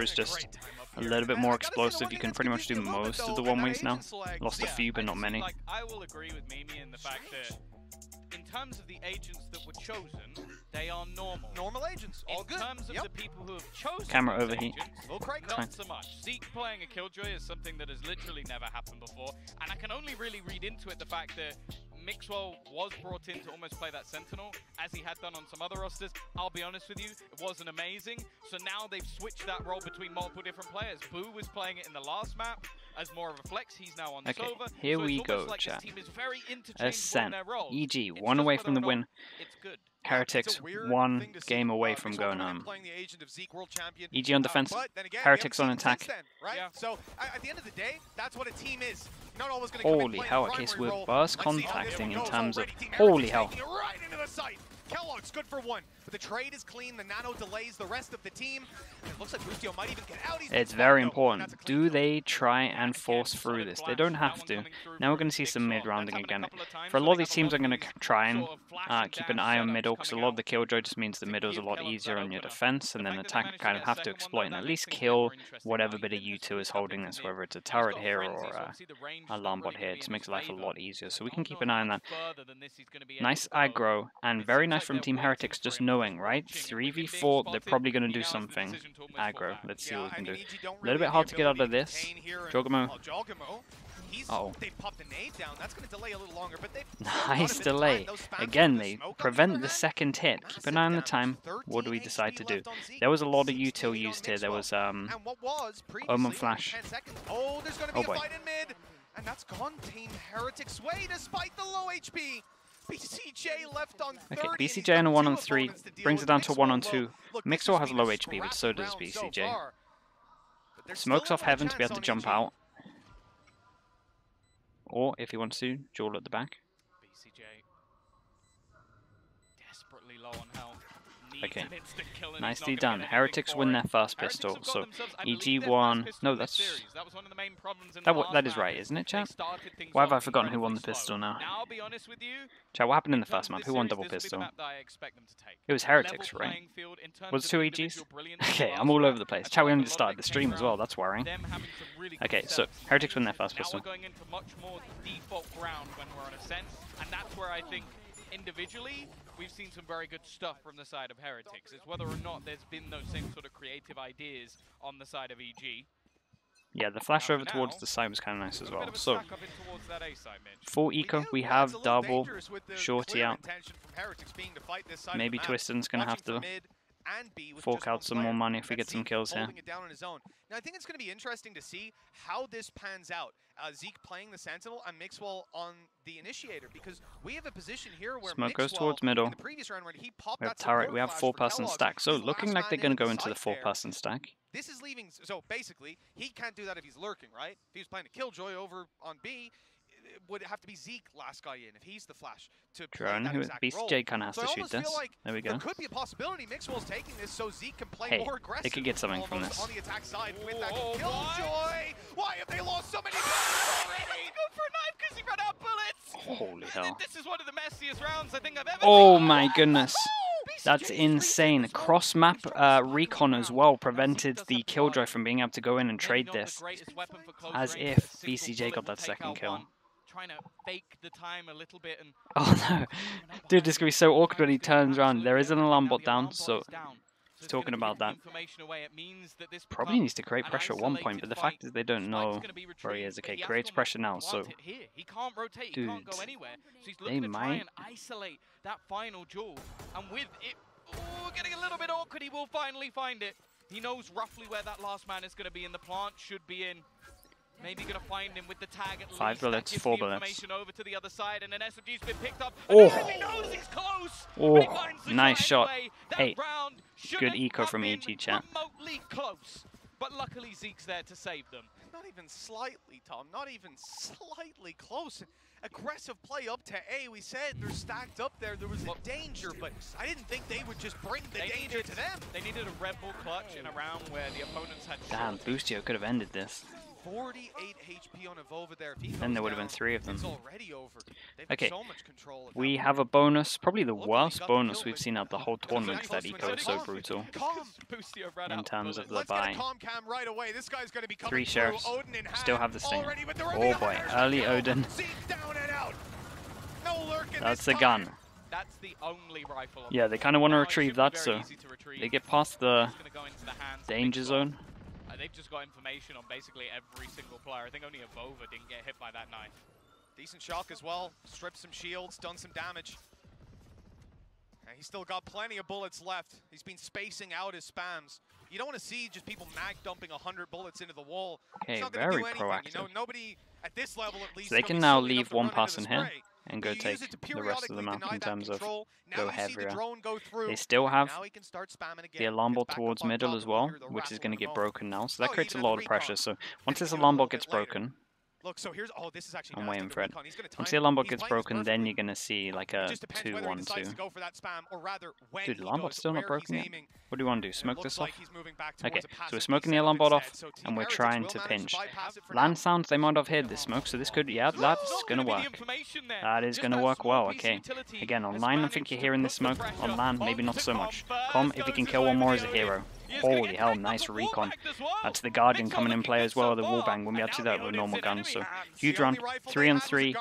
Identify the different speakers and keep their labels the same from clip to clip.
Speaker 1: Viper is just a little bit more explosive. You can pretty much do most of the one-ways now. Lost a few, but not many.
Speaker 2: Like, I will agree with Mimi in the fact that in terms of the agents that were chosen, they are normal.
Speaker 3: Normal agents, all good.
Speaker 2: In terms of the people who have chosen
Speaker 1: Camera
Speaker 2: those
Speaker 1: overheat.
Speaker 2: agents, not so much. Zeke playing a Killjoy is something that has literally never happened before, and I can only really read into it the fact that Mixwell was brought in to almost play that Sentinel, as he had done on some other rosters. I'll be honest with you, it wasn't amazing. So now they've switched that role between multiple different players. Boo was playing it in the last map as more of a flex. He's now on Sova.
Speaker 1: Here
Speaker 2: so
Speaker 1: we go,
Speaker 2: like
Speaker 1: chat.
Speaker 2: Ascent,
Speaker 1: EG, one away from the win.
Speaker 2: It's good.
Speaker 1: Heretics, one game away from going home. EG on defense, Heretics on attack.
Speaker 3: So at the end of the day, that's what a team is. Not always going
Speaker 1: Holy hell, okay, so we're burst contacting in terms of... Holy hell.
Speaker 3: Right into the site. Kellogg's good for one, but the trade is clean. The nano delays the rest of the team. And it looks like Boostio might even get out.
Speaker 1: It's very important. Do they try and force through this? They don't have to. Now we're going to see some mid-rounding again. For a lot of these teams, I'm going to try and keep an eye on middle, because a lot of the Killjoy just means the middle is a lot easier on your defense, and then attack kind of have to exploit and at least kill whatever bit of U2 is holding this, whether it's a turret here or a alarm bot here. It just makes life a lot easier, so we can keep an eye on that. Nice aggro, and very nice from Team Heretics, just knowing, right? 3v4, they're probably going to do something. Aggro, let's see what we can do. A little bit hard to get out of this. Jogamo. Uh-oh. Nice delay. Again, they prevent the second hit. Keep an eye on the time. What do we decide to do? There was a lot of util used here. There was Omen Flash.
Speaker 3: Oh, there's going to be
Speaker 1: a
Speaker 3: fight in mid. And that's gone Team Heretics' way despite the low HP. BCJ left on 30.
Speaker 1: Okay, BCJ on a 1-on-3 brings it down to 1-on-2. Mixwell has low HP, but so does BCJ. Smokes off Heaven to be able to jump out. Or, if he wants to, duel at the back.
Speaker 2: BCJ desperately low on health.
Speaker 1: Okay, nicely done. Heretics win their first pistol, so EG won. No, that's... That is right, isn't it, chat? Why have I forgotten who won the pistol now? Chat, what happened in the first map? Who won double pistol? It was Heretics, right? Was it 2 EGs? Okay, I'm all over the place. Chat, we only started the stream as well, that's worrying. Okay, so Heretics win their first pistol.
Speaker 2: Now we're going into much more default ground when we're on Ascent, and that's where I think individually, we've seen some very good stuff from the side of Heretics. It's whether or not there's been those same sort of creative ideas on the side of EG.
Speaker 1: Yeah, the flash over towards the side was kind of nice as well. So, full eco, we have double, shorty out. Maybe Twiston's going to have to fork out some more money if we get some kills here.
Speaker 3: Now, I think it's going to be interesting to see how this pans out. Zeke playing the Sentinel and Mixwell on the Initiator, because we have a position here where
Speaker 1: Smoke goes towards middle.
Speaker 3: In the previous round when he popped
Speaker 1: we have turret, we have 4-person stack, so looking like they're going to go into the 4-person stack.
Speaker 3: This is leaving, so basically, he can't do that if he's lurking, right? If he was playing a Killjoy over on B, it would have to be Zeke last guy in if he's the flash to
Speaker 1: Drone, who BCJ kind of has to shoot this.
Speaker 3: Like
Speaker 1: there we go.
Speaker 3: There could be a possibility Mixwell's taking this so Zeke can play more aggressive.
Speaker 1: They could get something from this.
Speaker 3: On the attack side with that Killjoy. Why have they lost so many bullets already?
Speaker 2: Go for a knife because he ran out bullets.
Speaker 1: Holy hell!
Speaker 2: This is one of the messiest rounds I think I've ever.
Speaker 1: Oh my goodness! That's insane. Cross-map recon as well prevented the Killjoy from being able to go in and trade this. As if BCJ got that second kill.
Speaker 2: Trying to fake the time a little bit and
Speaker 1: oh no, dude, this is gonna be so awkward when he turns around. There is an alarm bot down, so he's talking about that. Probably needs to create pressure at one point, but the fact is they don't know where he is. Okay, creates pressure now, so dude, they might
Speaker 2: isolate that final duel, and with it getting a little bit awkward, he will finally find it. He knows roughly where that last man is going to be in the plant, should be in. Maybe gonna find him with the tag at
Speaker 1: 5 bullets, 4 bullets.
Speaker 2: Over to the other side, and an SMG's been picked up.
Speaker 1: Oh,
Speaker 2: knows he's close,
Speaker 1: oh, nice shot. Hey, good eco from EG chat.
Speaker 2: Remotely close, but luckily Zeke's there to save them.
Speaker 3: Not even slightly, Tom. Not even slightly close. Aggressive play up to A. We said they're stacked up there. There was a danger, but I didn't think they would just bring the danger to them.
Speaker 2: They needed a Red Bull clutch in a round where the opponents had.
Speaker 1: Damn, Boostio could have ended this.
Speaker 3: 48 HP on Avova there. If he
Speaker 1: Then there
Speaker 3: goes
Speaker 1: would have been
Speaker 3: down,
Speaker 1: 3 of them.
Speaker 3: it's already over. They've got
Speaker 1: Okay,
Speaker 3: so much control of
Speaker 1: we
Speaker 3: that
Speaker 1: have a bonus, probably the
Speaker 3: Luckily,
Speaker 1: worst
Speaker 3: got the
Speaker 1: bonus
Speaker 3: kill,
Speaker 1: we've
Speaker 3: but
Speaker 1: seen out the whole tournament. That
Speaker 3: close to
Speaker 1: eco
Speaker 3: an
Speaker 1: is so
Speaker 3: enemy.
Speaker 1: brutal
Speaker 3: Calm.
Speaker 2: Boostio ran
Speaker 1: in
Speaker 2: out
Speaker 1: terms of the
Speaker 3: Let's
Speaker 1: buy.
Speaker 3: get a calm cam right away. This guy's going to be coming
Speaker 1: 3
Speaker 3: through.
Speaker 1: sheriffs,
Speaker 3: Odin in hand
Speaker 1: still have the stinger.
Speaker 3: already, but the
Speaker 1: Oh boy, early Odin.
Speaker 3: Zeke down and out. No lurking
Speaker 1: That's
Speaker 3: this
Speaker 1: a gun.
Speaker 3: time.
Speaker 2: That's the only rifle.
Speaker 1: Yeah, they kind of want to
Speaker 2: Now, it
Speaker 1: retrieve
Speaker 2: should be
Speaker 1: that,
Speaker 2: very
Speaker 1: so
Speaker 2: easy to retrieve.
Speaker 1: they get past the
Speaker 2: It's gonna go into the hands of
Speaker 1: danger
Speaker 2: Mixwell.
Speaker 1: zone.
Speaker 2: They've just got information on basically every single player. I think only Avova didn't get hit by that knife.
Speaker 3: Decent shock as well. Stripped some shields, done some damage. And he's still got plenty of bullets left. He's been spacing out his spams. You don't want to see just people mag dumping 100 bullets into the wall.
Speaker 1: Okay,
Speaker 3: It's not gonna
Speaker 1: very
Speaker 3: do anything.
Speaker 1: proactive.
Speaker 3: You know, nobody at this level at least.
Speaker 1: So they
Speaker 3: gonna
Speaker 1: can
Speaker 3: be
Speaker 1: now
Speaker 3: silly enough
Speaker 1: leave
Speaker 3: to
Speaker 1: one
Speaker 3: run into
Speaker 1: person
Speaker 3: the
Speaker 1: here
Speaker 3: spray.
Speaker 1: and go
Speaker 3: You
Speaker 1: take
Speaker 3: use it to
Speaker 1: the rest of the
Speaker 3: periodically
Speaker 1: map
Speaker 3: deny
Speaker 1: in
Speaker 3: that
Speaker 1: terms of
Speaker 3: control. Now
Speaker 1: go
Speaker 3: you see the
Speaker 1: heavier.
Speaker 3: drone go through.
Speaker 1: They still have
Speaker 3: Now he can start spamming again.
Speaker 1: the alarm bot
Speaker 3: Gets back
Speaker 1: towards
Speaker 3: up on
Speaker 1: middle
Speaker 3: top
Speaker 1: as
Speaker 3: and we'll
Speaker 1: well,
Speaker 3: hear the
Speaker 1: which is
Speaker 3: rattle
Speaker 1: going to
Speaker 3: in a
Speaker 1: get
Speaker 3: moment.
Speaker 1: broken now. So that
Speaker 3: Oh,
Speaker 1: creates a
Speaker 3: even
Speaker 1: lot
Speaker 3: the
Speaker 1: of
Speaker 3: recon.
Speaker 1: pressure. So
Speaker 3: Gonna
Speaker 1: once this
Speaker 3: do it a
Speaker 1: alarm
Speaker 3: little
Speaker 1: bot gets
Speaker 3: bit later.
Speaker 1: broken,
Speaker 3: Look, so here's this is actually
Speaker 1: I'm
Speaker 3: nasty,
Speaker 1: waiting
Speaker 3: the
Speaker 1: for it.
Speaker 3: recon. He's gonna time
Speaker 1: once the alarm bot
Speaker 3: He's
Speaker 1: gets
Speaker 3: playing this
Speaker 1: broken, then
Speaker 3: perfectly.
Speaker 1: you're going to see like
Speaker 3: It
Speaker 1: a
Speaker 3: just depends whether he decides to
Speaker 1: 2-1-2.
Speaker 3: go for that spam or rather when
Speaker 1: Dude,
Speaker 3: he
Speaker 1: alarm
Speaker 3: goes,
Speaker 1: bot's still not
Speaker 3: where
Speaker 1: broken
Speaker 3: he's
Speaker 1: yet.
Speaker 3: aiming.
Speaker 1: What do you want to do?
Speaker 3: And it
Speaker 1: Smoke
Speaker 3: looks
Speaker 1: this
Speaker 3: like
Speaker 1: off?
Speaker 3: he's moving back
Speaker 1: Okay,
Speaker 3: towards a
Speaker 1: so
Speaker 3: passive
Speaker 1: we're smoking the
Speaker 3: setup
Speaker 1: alarm bot off,
Speaker 3: instead. So Team
Speaker 1: and we're
Speaker 3: Heretics
Speaker 1: trying
Speaker 3: will
Speaker 1: to
Speaker 3: manage
Speaker 1: pinch.
Speaker 3: bypass it for
Speaker 1: Land
Speaker 3: now.
Speaker 1: sounds, they might have hit this smoke, so this could, yeah, that's going to work. That is going to work well, okay. Again, online, I think you're hearing this smoke. On land, maybe not so much. Com, if he can kill one more, is a hero. Holy hell, nice recon. That's the Guardian coming in play as well, the wallbang. When we had to do that with normal guns, so huge round. 3-on-3.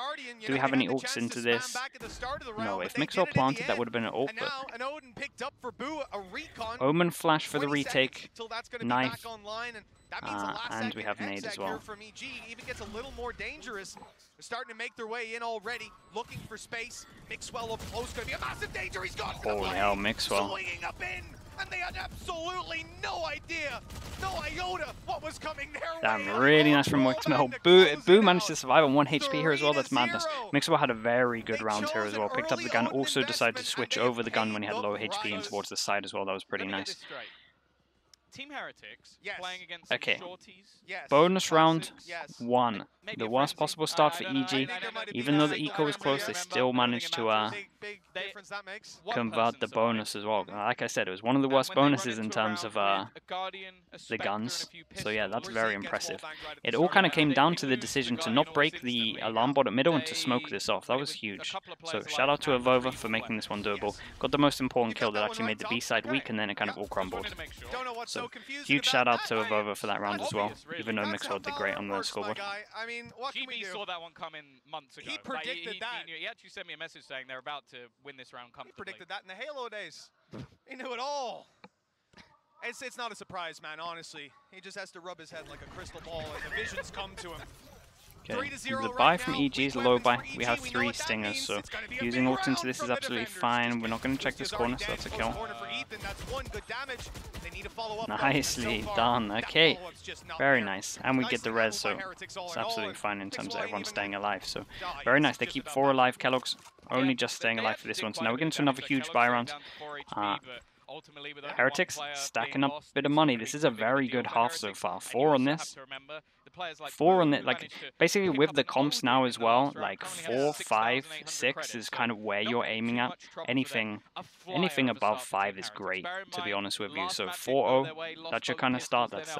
Speaker 1: Do we have any ults into this? No, if Mixwell planted, that would have been an ult, but Omen flash for the retake. Knife. And we have nade as well.
Speaker 3: From EG even gets a little more dangerous. They're starting to make their way in already, looking for space. Mixwell up close, gonna be a massive danger. He's gone.
Speaker 1: Holy hell, Mixwell.
Speaker 3: Swinging up in, and they had absolutely no idea, no iota what was coming their way.
Speaker 1: Damn, really nice from Mixwell. Boo managed to survive on 1 HP here as well. That's madness. Mixwell had a very good round here as well. Picked up the gun, also decided to switch over the gun when he had low HP and towards the side as well. That was pretty nice.
Speaker 2: Team Heretics playing against
Speaker 1: Okay.
Speaker 2: shorties.
Speaker 1: Bonus round 1. The worst possible start for EG. Even though the eco was close, they still managed to convert the bonus as well. Like I said, it was one of the worst bonuses in terms of the guns. So yeah, that's very impressive. It all kind of came down to the decision to not break the alarm bot at middle and to smoke this off. That was huge. So shout out to Avova for making this one doable. Got the most important kill that actually made the B side weak, and then it kind of all crumbled. So huge shout out to Avova for that round as well, even though Mixwell did great on the scoreboard.
Speaker 3: I mean, what can we do?
Speaker 2: saw that one coming months ago.
Speaker 3: He predicted that.
Speaker 2: He actually sent me a message saying they're about to win this round comfortably.
Speaker 3: He predicted that in the Halo days. He knew it all. It's not a surprise, man, honestly. He just has to rub his head like a crystal ball and the visions come to him.
Speaker 1: Okay, the buy from EG is a low buy. We have 3 stingers, so using ult into this is absolutely fine. We're not going to check this corner, so that's a kill. Nicely done. Okay, very nice. And we get the res, so it's absolutely fine in terms of everyone staying alive. So very nice. They keep 4 alive. Kellogg's only just staying alive for this one. So now we're getting to another huge buy round. Heretics stacking up a bit of money. This is a very good half so far. 4 on this. 4 on it, like basically with the comps now as well, like 4, 5, 6 is kind of where you're aiming at. Anything above 5 is great, to be honest with you. So 4-0, that's your kind of start. That's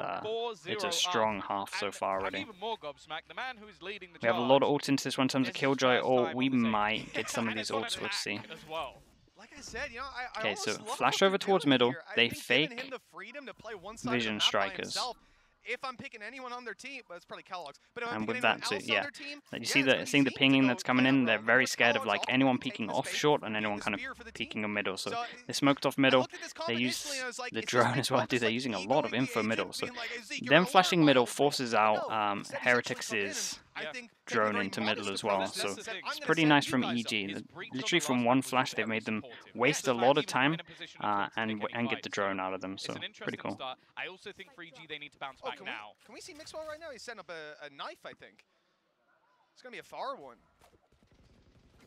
Speaker 1: it's a strong half so far already. We have a lot of ults into this one in terms of Killjoy, or we might get some of these ults. We'll see.
Speaker 3: Like I said, you know,
Speaker 1: Okay, so flash over towards middle. They fake vision strikers.
Speaker 3: If I'm picking anyone on their team, well, it's probably Kellogg's. But
Speaker 1: and with that too, yeah. You see seeing the pinging that's coming in, they're very scared of like anyone peeking off short and anyone kind of peeking in middle. So they smoked off middle. They use the drone as well. Dude, they're using a lot of info middle. So them flashing middle forces out Heretics' drone into middle as well. So it's pretty nice from EG. Literally from one flash, they've made them waste a lot of time and get the drone out of them. So pretty cool.
Speaker 2: I also think for EG they need to bounce back now.
Speaker 3: Can we see Mixwell right now? He's setting up a knife, I think. It's going to be a far one.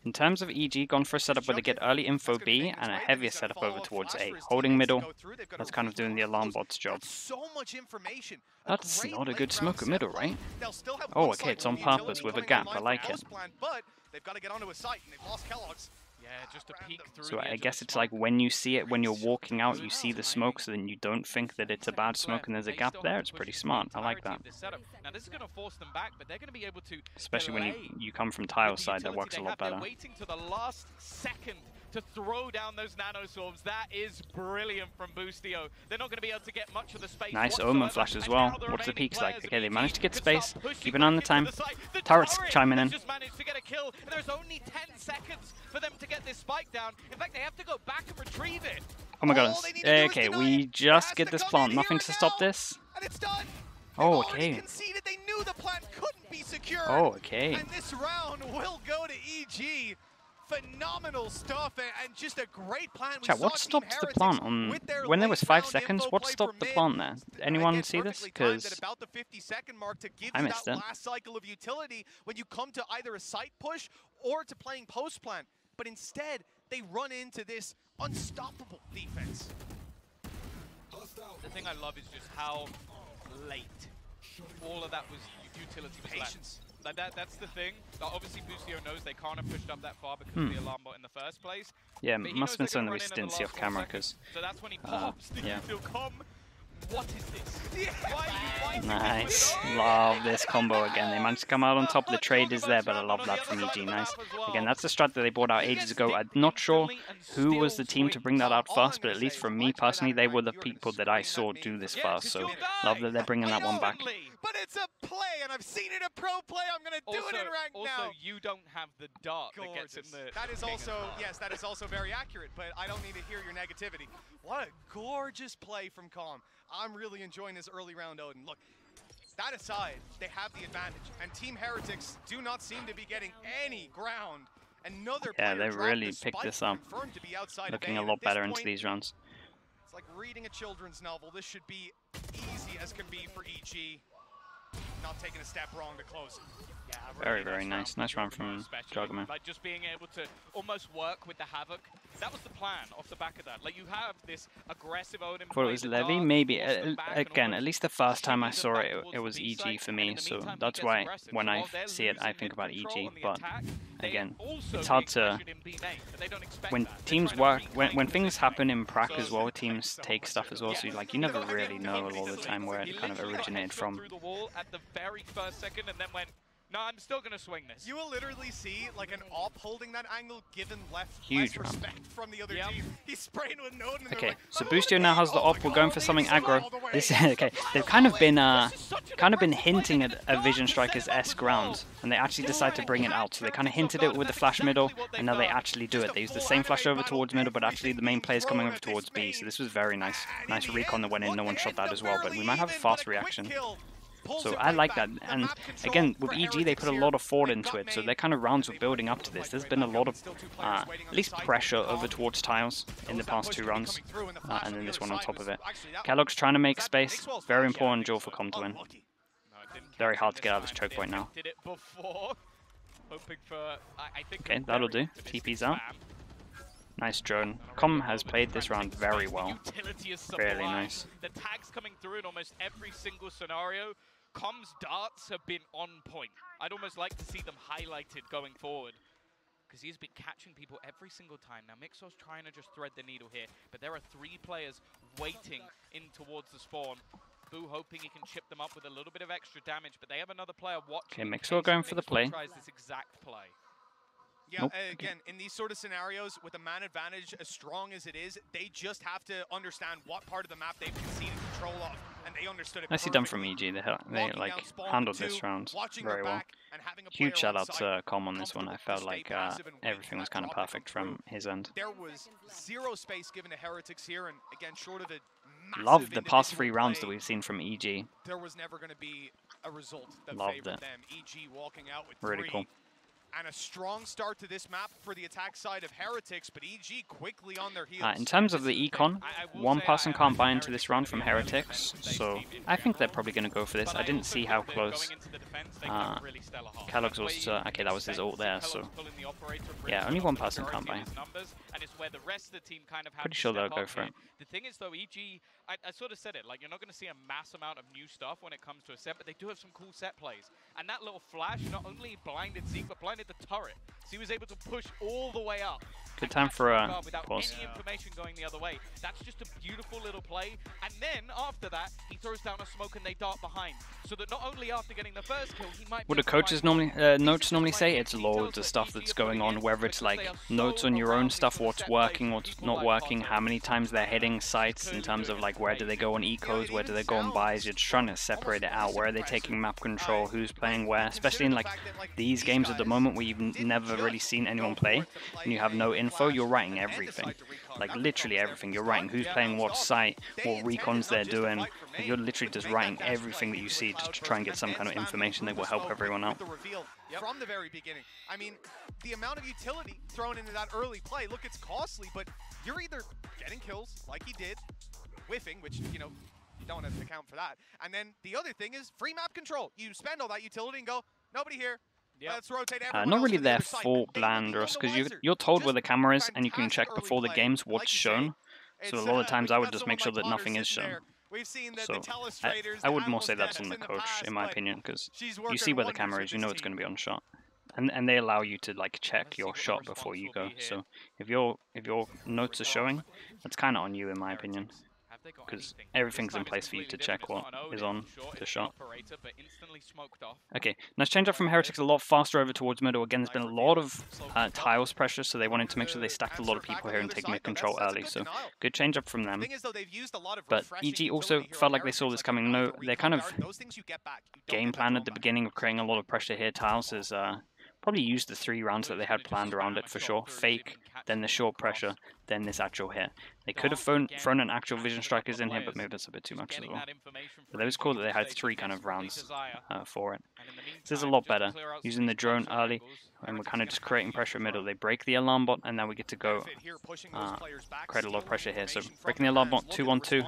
Speaker 1: In terms of EG, gone for a setup where they get early info B and a heavier setup over towards A. Holding middle, that's kind of doing the alarm bot's job. That's not a good smoke at middle, right? Oh, okay, it's on purpose with a gap. I like it.
Speaker 3: But they've got to get onto a site, and they've lost Kellogg's.
Speaker 2: Yeah, just a peek through
Speaker 1: So
Speaker 2: the
Speaker 1: I
Speaker 2: edge
Speaker 1: guess
Speaker 2: of the
Speaker 1: it's like
Speaker 2: smoke.
Speaker 1: when you see it, when you're walking out, you see the smoke, so then you don't think that it's a bad smoke and there's a
Speaker 2: They
Speaker 1: gap
Speaker 2: still
Speaker 1: there.
Speaker 2: have
Speaker 1: It's
Speaker 2: to push
Speaker 1: pretty
Speaker 2: the
Speaker 1: smart. I like
Speaker 2: entirety
Speaker 1: that.
Speaker 2: of this setup. Now this is going to force them back, but they're going to be able to
Speaker 1: Especially when
Speaker 2: delay
Speaker 1: you come from tile
Speaker 2: with the
Speaker 1: side, that
Speaker 2: utility
Speaker 1: works a
Speaker 2: they
Speaker 1: lot
Speaker 2: have.
Speaker 1: better.
Speaker 2: They're waiting to the last second to throw down those nanoswarms. That is brilliant from Boostio. They're not going to be able to get much of the space
Speaker 1: Nice
Speaker 2: whatsoever.
Speaker 1: Omen flash as
Speaker 2: And
Speaker 1: well.
Speaker 2: now the
Speaker 1: What's the
Speaker 2: remaining
Speaker 1: peaks like?
Speaker 2: players
Speaker 1: Okay,
Speaker 2: of
Speaker 1: they
Speaker 2: EG
Speaker 1: managed to get
Speaker 2: can start
Speaker 1: space.
Speaker 2: pushing
Speaker 1: Keep an eye on the
Speaker 2: back
Speaker 1: time.
Speaker 2: into site. The
Speaker 1: Turret's
Speaker 2: turret
Speaker 1: chiming
Speaker 2: has
Speaker 1: in.
Speaker 2: just managed to get a kill. And there's only 10 seconds for them to get this spike down. In fact, they have to go back and retrieve it.
Speaker 1: Oh my god.
Speaker 3: All they need to do is
Speaker 1: Okay,
Speaker 3: deny
Speaker 1: we
Speaker 3: it.
Speaker 1: just
Speaker 3: Has
Speaker 1: get
Speaker 3: to
Speaker 1: this
Speaker 3: come
Speaker 1: plant.
Speaker 3: in
Speaker 1: Nothing
Speaker 3: here
Speaker 1: to
Speaker 3: and
Speaker 1: stop
Speaker 3: now,
Speaker 1: this.
Speaker 3: And it's done.
Speaker 1: Oh,
Speaker 3: They've already
Speaker 1: okay.
Speaker 3: conceded. They knew the plant couldn't be secured.
Speaker 1: Oh, okay.
Speaker 3: And this round will go to EG. Phenomenal stuff and just a great plan.
Speaker 1: Chat, what stopped the plant on when there was 5 seconds? What stopped the plant there? Anyone see this? Because
Speaker 3: about the 50-second mark to give
Speaker 1: I
Speaker 3: you
Speaker 1: missed
Speaker 3: that
Speaker 1: it.
Speaker 3: last cycle of utility when you come to either a site push or to playing post plant. But instead, they run into this unstoppable defense.
Speaker 2: The thing I love is just how late all of that was utility was
Speaker 3: Patience.
Speaker 2: Like that's the thing. Obviously, Boostio knows they can't have pushed up that far because of the alarm bot in the first place.
Speaker 1: yeah,
Speaker 2: But he
Speaker 1: must have
Speaker 2: knows
Speaker 1: been
Speaker 2: they're
Speaker 1: something
Speaker 2: gonna
Speaker 1: we
Speaker 2: run in
Speaker 1: didn't
Speaker 2: in
Speaker 1: see
Speaker 2: the
Speaker 1: off
Speaker 2: last 4
Speaker 1: camera.
Speaker 2: seconds.
Speaker 1: Because
Speaker 2: So that's when he pops.
Speaker 1: yeah.
Speaker 2: He'll come. What is this?
Speaker 3: Yeah.
Speaker 2: Why are you fighting
Speaker 1: Nice.
Speaker 2: this with it?
Speaker 1: Love this combo again. They managed to come out on top. The trade is there, but I love that from EG. Nice. Again, that's the strat that they brought out ages ago. I'm not sure who was the team to bring that out first, but at least from me personally, they were the people that I saw do this first. So love that they're bringing that one back.
Speaker 3: But it's a play, and I've seen it a pro play. I'm going to do it in ranked now.
Speaker 2: Also, you don't have the dart that gets in the.
Speaker 3: That is
Speaker 2: king
Speaker 3: also,
Speaker 2: as well.
Speaker 3: yes, that is also very accurate, but I don't need to hear your negativity. What a gorgeous play from Calm. I'm really enjoying this early round Odin. Look, that aside, they have the advantage, and Team Heretics do not seem to be getting any ground. Another
Speaker 1: Yeah,
Speaker 3: player
Speaker 1: they
Speaker 3: dropped
Speaker 1: really
Speaker 3: the
Speaker 1: picked
Speaker 3: spike,
Speaker 1: this up.
Speaker 3: confirmed to be outside of
Speaker 1: Looking
Speaker 3: A,
Speaker 1: a
Speaker 3: and
Speaker 1: lot
Speaker 3: at this
Speaker 1: better into
Speaker 3: point,
Speaker 1: these rounds.
Speaker 3: It's like reading a children's novel. This should be easy as can be for EG. Not taking a step wrong to close.
Speaker 2: Yeah,
Speaker 1: Very, very nice. Nice round from
Speaker 2: especially.
Speaker 1: Juggerman.
Speaker 2: Like just being able to almost work with the Havoc. That was the plan off the back of that. Like you have this aggressive Odin.
Speaker 1: Thought it was Levy, maybe. Again, at least the first time I saw it, it was EG for me. So that's why when I see it, I think about EG. But again, it's hard to. When teams work, when things happen in prac as well, teams take stuff as well. So you never really know all the time where it kind of originated from.
Speaker 2: Through the wall at the very first second, and then went, no, I'm still gonna swing this.
Speaker 3: You will literally see like an op holding that angle, given
Speaker 1: Huge
Speaker 3: less respect from the other team. He's spraying with Node. And
Speaker 1: Okay,
Speaker 3: like,
Speaker 1: so Boostio now has the op. We're going for something aggro. This okay. They've kind of been hinting at a Vision Strikers-esque round, and they actually decide to bring it out. So they kind of hinted it with the flash middle, and now they actually do it. They use the same flash over towards middle, but actually the main player is coming over towards B. So this was very nice. Nice recon that went in. No one shot that as well, but we might have a fast reaction. So I like that, and again, with EG they put a lot of thought into it, so their kind of rounds were building up to this. There's been a lot of, at least pressure over towards tiles in the past 2 runs, and then this one on top of it. Kellogg's trying to make space, very important duel for Com to win. Very hard to get out of this choke point now. Okay, that'll do. TP's out. Nice drone. Com has played this round very well. Really nice.
Speaker 2: The tags coming through in almost every single scenario. Com's darts have been on point. I'd almost like to see them highlighted going forward, because he's been catching people every single time. Now Mixor's trying to just thread the needle here, but there are 3 players waiting in towards the spawn. Boo hoping he can chip them up with a little bit of extra damage, but they have another player watching.
Speaker 1: Okay, Mixor going for the play.
Speaker 2: Tries this exact play.
Speaker 3: Yeah,
Speaker 1: nope.
Speaker 3: Again, in these sort of scenarios, with a man advantage as strong as it is, they just have to understand what part of the map they've conceded control of, and they understood it
Speaker 1: Nicely done from EG. They like handled this round very well. Huge shout out to Com on this one. I felt like everything was kind of perfect from his end.
Speaker 3: There was zero space given to Heretics here, and again, short of a
Speaker 1: love the past 3 rounds that we've seen from EG.
Speaker 3: There was never going to be a result that
Speaker 1: Loved
Speaker 3: favored
Speaker 1: it.
Speaker 3: them. EG walking out with
Speaker 1: Really
Speaker 3: 3.
Speaker 1: cool.
Speaker 3: And a strong start to this map for the attack side of Heretics, but EG quickly on their heels.
Speaker 1: In terms of the econ, one person can't buy into this round from Heretics, so I think they're probably going to go for this. I didn't see how close Kellogg's was to... Okay, that was his ult there, so... Yeah, only one person can't buy. Pretty sure they'll go for it.
Speaker 2: The thing is, though, EG, I sort of said it, like, you're not going to see a mass amount of new stuff when it comes to Ascent, but they do have some cool set plays. And that little flash not only blinded Zeke, but blinded the turret. So he was able to push all the way up.
Speaker 1: Good time for a
Speaker 2: without
Speaker 1: pause.
Speaker 2: any information going the other way. That's just a beautiful little play. And then after that, he throws down a smoke and they dart behind. So that not only after getting the first kill, he might.
Speaker 1: What do coaches normally notes normally say? It's loads of stuff that's going on, whether it's like notes on your own stuff, what's working, what's not working, how many times they're hitting sites in terms of like where do they go on ecos, where do they go on buys. You're just trying to separate it out. Where are they taking map control, who's playing where, especially in like these games at the moment where you've never really seen anyone play and you have no info. You're writing everything, like literally everything. You're writing who's playing what site, what recons they're doing. Like, you're literally just writing everything that you see just to try and get some kind of information that will help everyone out.
Speaker 3: From the very beginning. I mean, the amount of utility thrown into that early play, look, it's costly, but you're either getting kills like he did, whiffing, which, you know, you don't have to account for that. And then the other thing is free map control. You spend all that utility and go, nobody here. Let's rotate everyone
Speaker 1: not
Speaker 3: else
Speaker 1: really
Speaker 3: to the
Speaker 1: their
Speaker 3: other side.
Speaker 1: fault, Blandros, because you're told where the camera is and you can check before the games what's shown. So a lot of times I would just make sure that nothing is shown. So I would more say that's on the coach, in my opinion, because you see where the camera is, you know it's going to be on shot. And they allow you to like check your shot before you go. So if your notes are showing, that's kind of on you, in my opinion, because everything's in place for you to check what is on the shot. Okay, nice change up from Heretics, a lot faster over towards middle. Again, there's been a lot of tiles pressure, so they wanted to make sure they stacked a lot of people here and take mid control early. So good change up from them. But EG also felt like they saw this coming. No, their kind of game plan at the beginning of creating a lot of pressure here, tiles, is probably used the 3 rounds that they had planned around it for sure. Fake, then the short pressure, then this actual hit. They could have thrown an actual Vision Strikers in here, but maybe that's a bit too much as well. But it was cool that they had 3 kind of rounds for it. This is a lot better, using the drone early, and we're kind of just creating pressure middle. They break the alarm bot, and now we get to go create a lot of pressure here. So breaking the alarm bot 2-on-2.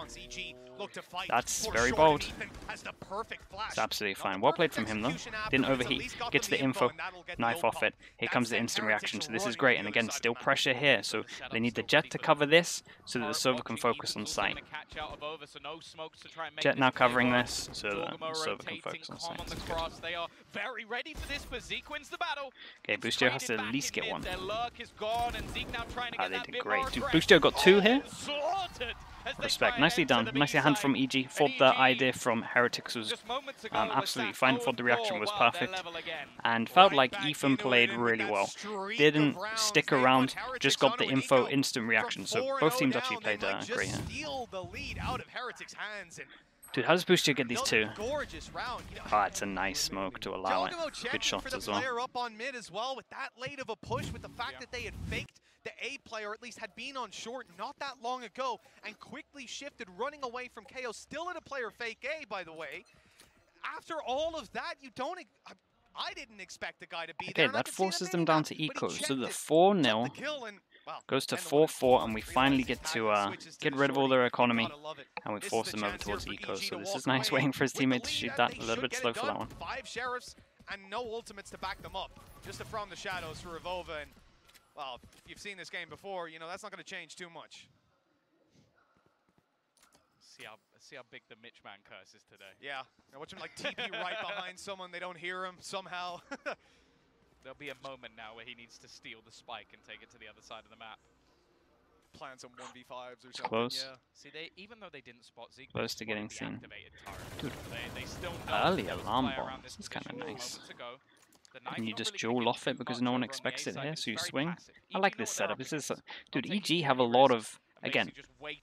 Speaker 1: That's very bold. It's absolutely fine. Well played from him though. Didn't overheat. Gets the info. Knife off it. Here comes the instant reaction. So this is great. And again, still pressure here. So they need the Jet to cover this so that the Sova can focus on sight. Jet now covering this so that the Sova can focus on sight. Okay, Boostio has to at least get one. They did great. Dude, Boostio got 2 here. Respect. Nicely done. Nicely hand from EG. Thought the idea from Heretics was absolutely fine. Thought the reaction was perfect. And felt like Ethan played really well. Didn't stick around, just got the info, instant reaction. So both teams actually played great here. Dude, how does Boostio get these 2? Ah, it's a nice smoke to allow it. Good shots as well.
Speaker 3: With that late of a push, with the fact that they had faked the A player, at least had been on short not that long ago, and quickly shifted, running away from KO. Still in a player fake A, by the way. After all of that, you don't... I didn't expect the guy to be there.
Speaker 1: Okay, that forces them down to eco. So the 4-0 goes to 4-4, and we finally get to get rid of all their economy, and we force them over towards eco. So this is nice, waiting for his teammate to shoot that. A little bit slow for that one.
Speaker 3: 5 sheriffs and no ultimates to back them up. Just from the shadows for Revova, and well, if you've seen this game before, you know that's not going to change too much.
Speaker 2: See how big the Mitch man curse is today.
Speaker 3: Yeah, now watch him like TP right behind someone. They don't hear him somehow.
Speaker 2: There'll be a moment now where he needs to steal the spike and take it to the other side of the map.
Speaker 3: Plan some 1v5s or something.
Speaker 1: Close.
Speaker 2: Yeah. See, even though they didn't spot Zeke,
Speaker 1: close to getting seen.
Speaker 2: Dude, they still
Speaker 1: early alarm bomb. This is kind of nice. And you just duel off it because no one expects it here, so you swing. I like this setup. This is, dude, EG have a lot of, again,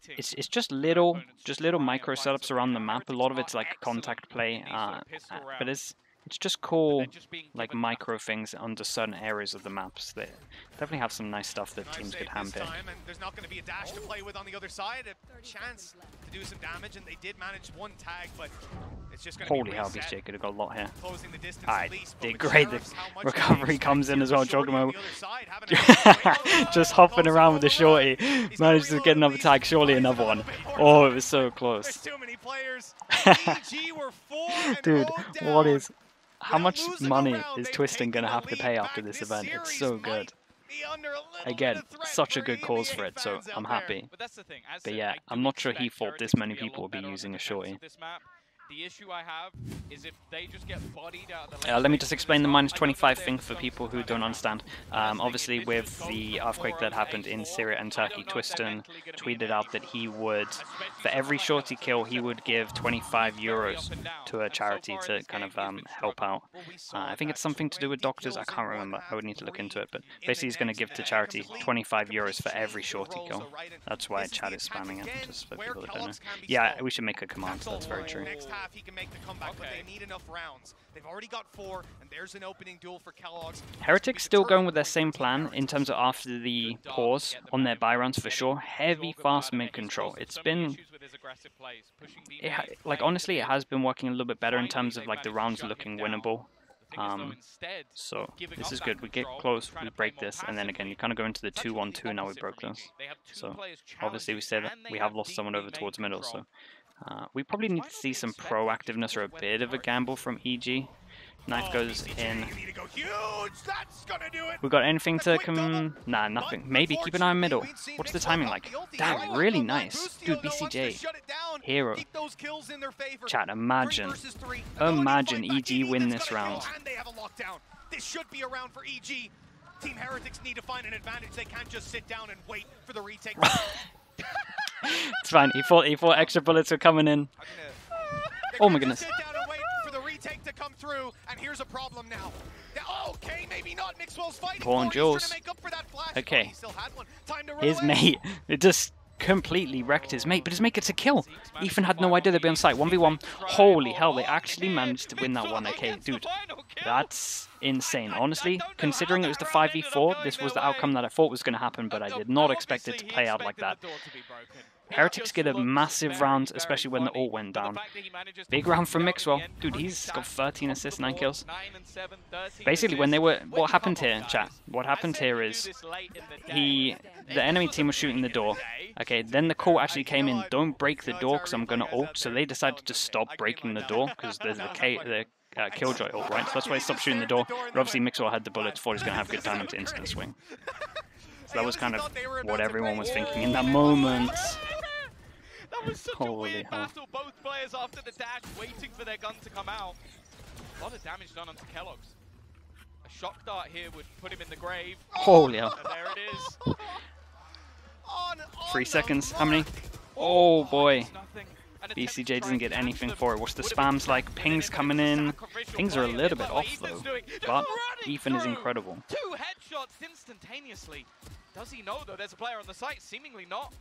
Speaker 1: it's just little micro setups around the map. A lot of it's like contact play, but it's just cool, like micro things under certain areas of the maps. They definitely have some nice stuff that teams could handpick.
Speaker 3: And there's not going to be a dash to play with on the other side. A chance to do some damage, and they did manage 1 tag, but it's just going to
Speaker 1: holy hell, BJ could have got a lot here.
Speaker 3: The
Speaker 1: Alright, did great. The recovery comes in as well. Jogamo just hopping around with the shorty. Managed to get another tag, surely another one. Oh, it was so close.
Speaker 3: Too many players.
Speaker 1: Dude, what is... How much money is Twisting going to have to pay after this event? It's so good. Again, such a good cause for it, so I'm happy. But yeah, I'm not sure he thought this many people would be using a shorty.
Speaker 2: The issue I have is if they just get bodied out of the
Speaker 1: let me just explain the -25 thing for people who don't understand. Obviously, with the earthquake that happened in Syria and Turkey, Twiston tweeted out that he would, for every shorty kill, he would give 25 euros to a charity to kind of help out. I think it's something to do with doctors. I can't remember. I would need to look into it. But basically, he's going to give to charity 25 euros for every shorty kill. That's why chat is spamming it, just for people that don't know. Yeah, we should make a command. That's very true.
Speaker 3: Next half, he can make the comeback, but they need enough rounds. They've already got 4, and there's an opening duel for Kellogg's.
Speaker 1: Heretics still going with their same plan in terms of after the pause on their buy rounds for sure. Heavy, fast mid control. It's been, like honestly, it has been working a little bit better in terms of like the rounds looking winnable. So this is good. We get close, we break this, and then again you kind of go into the 2-1-2. Now we broke this. So obviously we said that we have lost someone over towards middle. So we probably need to see some proactiveness or a bit of a gamble from EG. Knife goes in. We got anything to come? Nah, nothing. Maybe keep an eye on middle. What's the timing like? Damn, really nice. Dude, BCJ. Hero. Chat, imagine. Imagine EG win this round.
Speaker 3: This should be a round for EG. Team Heretics need to find an advantage. They can't just sit down and wait for the retake.
Speaker 1: It's fine. He thought extra bullets were coming in. Oh my goodness.
Speaker 3: Take to come through, and here's a problem now. Okay, maybe not. Mixwell's fighting.
Speaker 1: Pawn Jules.
Speaker 3: Make up for that flash.
Speaker 1: Okay.
Speaker 3: Oh,
Speaker 1: his mate, it just completely wrecked his mate, but his mate gets a kill. Ethan had no idea they'd be on site. 1v1. Holy hell, they actually managed to win that one. Okay, dude, that's insane. Honestly, considering it was the 5v4, this was the outcome that I thought was going to happen, but I did not expect it to play out like that. Heretics get a massive round, especially when the ult went down. Big round from Mixwell. Dude, he's got 13 assists, 9 kills. Basically, when they were... What happened here, chat? What happened here is... The enemy team was shooting the door. Okay, then the call actually came in, don't break the door because I'm going to ult. So they decided to stop breaking the door because there's the Killjoy ult, right? So that's why they stopped shooting the door. But obviously, Mixwell had the bullets, thought he was going to have good time into instant swing. So that was kind of what everyone was thinking in that moment.
Speaker 2: That was such a weird battle. Both players after the dash, waiting for their gun to come out. A lot of damage done onto Kellogg's. A shock dart here would put him in the grave.
Speaker 1: Holy hell.
Speaker 2: And there it is.
Speaker 1: 3 seconds. How many? Oh boy. BCJ doesn't get anything for it. What's the spams like? Pings coming in. Pings are a little bit off though. But Ethan is incredible.
Speaker 2: 2 headshots instantaneously. Does he know though? There's a player on the site. Seemingly not.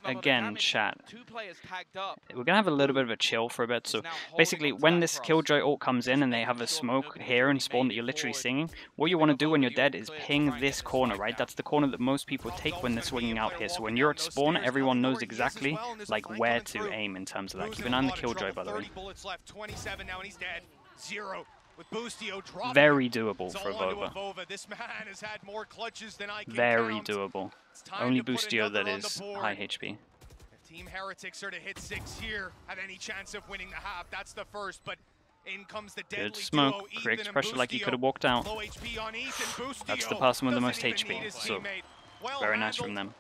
Speaker 1: Again, chat.
Speaker 2: 2 players tagged up.
Speaker 1: We're gonna have a little bit of a chill for a bit. So basically, when this Killjoy ult comes in and they have a smoke here and spawn that you're literally singing, what you want to do when you're dead is ping this corner, right? That's the corner that most people take when they're swinging out here. So when you're at spawn, everyone knows exactly like where to aim in terms of that. Keep an eye on the Killjoy, by the way. Very doable for Vova. Very doable. Only Boostio that is high HP.
Speaker 3: If Team Heretics are to hit 6 here, have any chance of winning the half, that's the first, but in comes the deadly
Speaker 1: good smoke, creates pressure like he could have walked out. That's the person with the most HP, so very nice from them.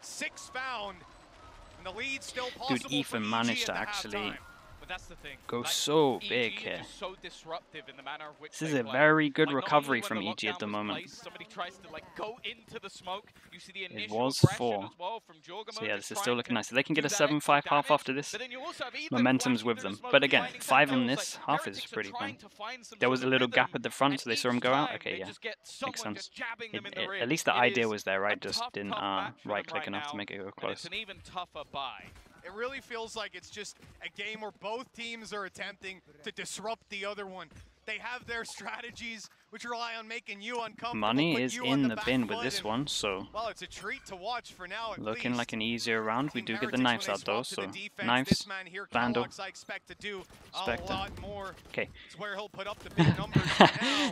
Speaker 1: Dude, Ethan managed to actually go so big here. This is a very good recovery from EG at the moment. It was 4. So yeah, this is still looking nice. If they can get a 7-5 half after this, momentum's with them. But again, 5 on this half is pretty fine. There was a little gap at the front, so they saw him go out. Okay, yeah, makes sense. At least the idea was there, right? Just didn't right-click enough to make it go close.
Speaker 3: It really feels like it's just a game where both teams are attempting to disrupt the other one. They have their strategies, which rely on making you uncomfortable.
Speaker 1: Money is in the bin with this one, so
Speaker 3: well, it's a treat to watch for now.
Speaker 1: Looking like an easier round. We do get the knives out though, so knives, Vandal, Spectre. Okay.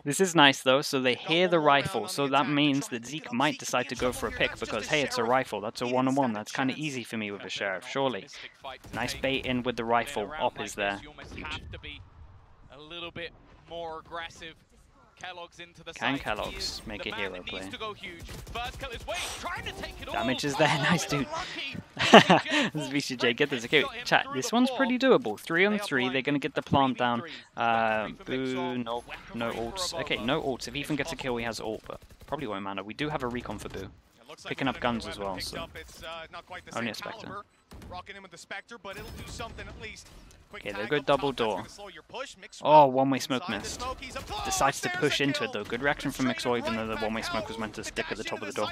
Speaker 1: This is nice though. So they hear the rifle, so that means that Zeke might decide to go for a pick because hey, it's a rifle. That's a 1-on-1. That's kind of easy for me with a sheriff, surely. Nice bait in with the rifle. Op is there. Huge.
Speaker 2: A little bit more aggressive.
Speaker 1: Can Kellogg's make a hero play? Damage is
Speaker 2: Damage
Speaker 1: there, nice dude. This is VCJ, get this. Okay, chat, this one's pretty doable. 3 on 3, they're going to get the plant down. Boo, no ults. Okay, no ults. If Ethan gets a kill, he has ult, but probably won't matter. We do have a recon for Boo. Picking up guns as well, so only a Spectre. Okay, they go double door. Oh, one-way smoke missed. Decides to push into it though. Good reaction from Mixwell, even though the one-way smoke was meant to stick at the top of the door.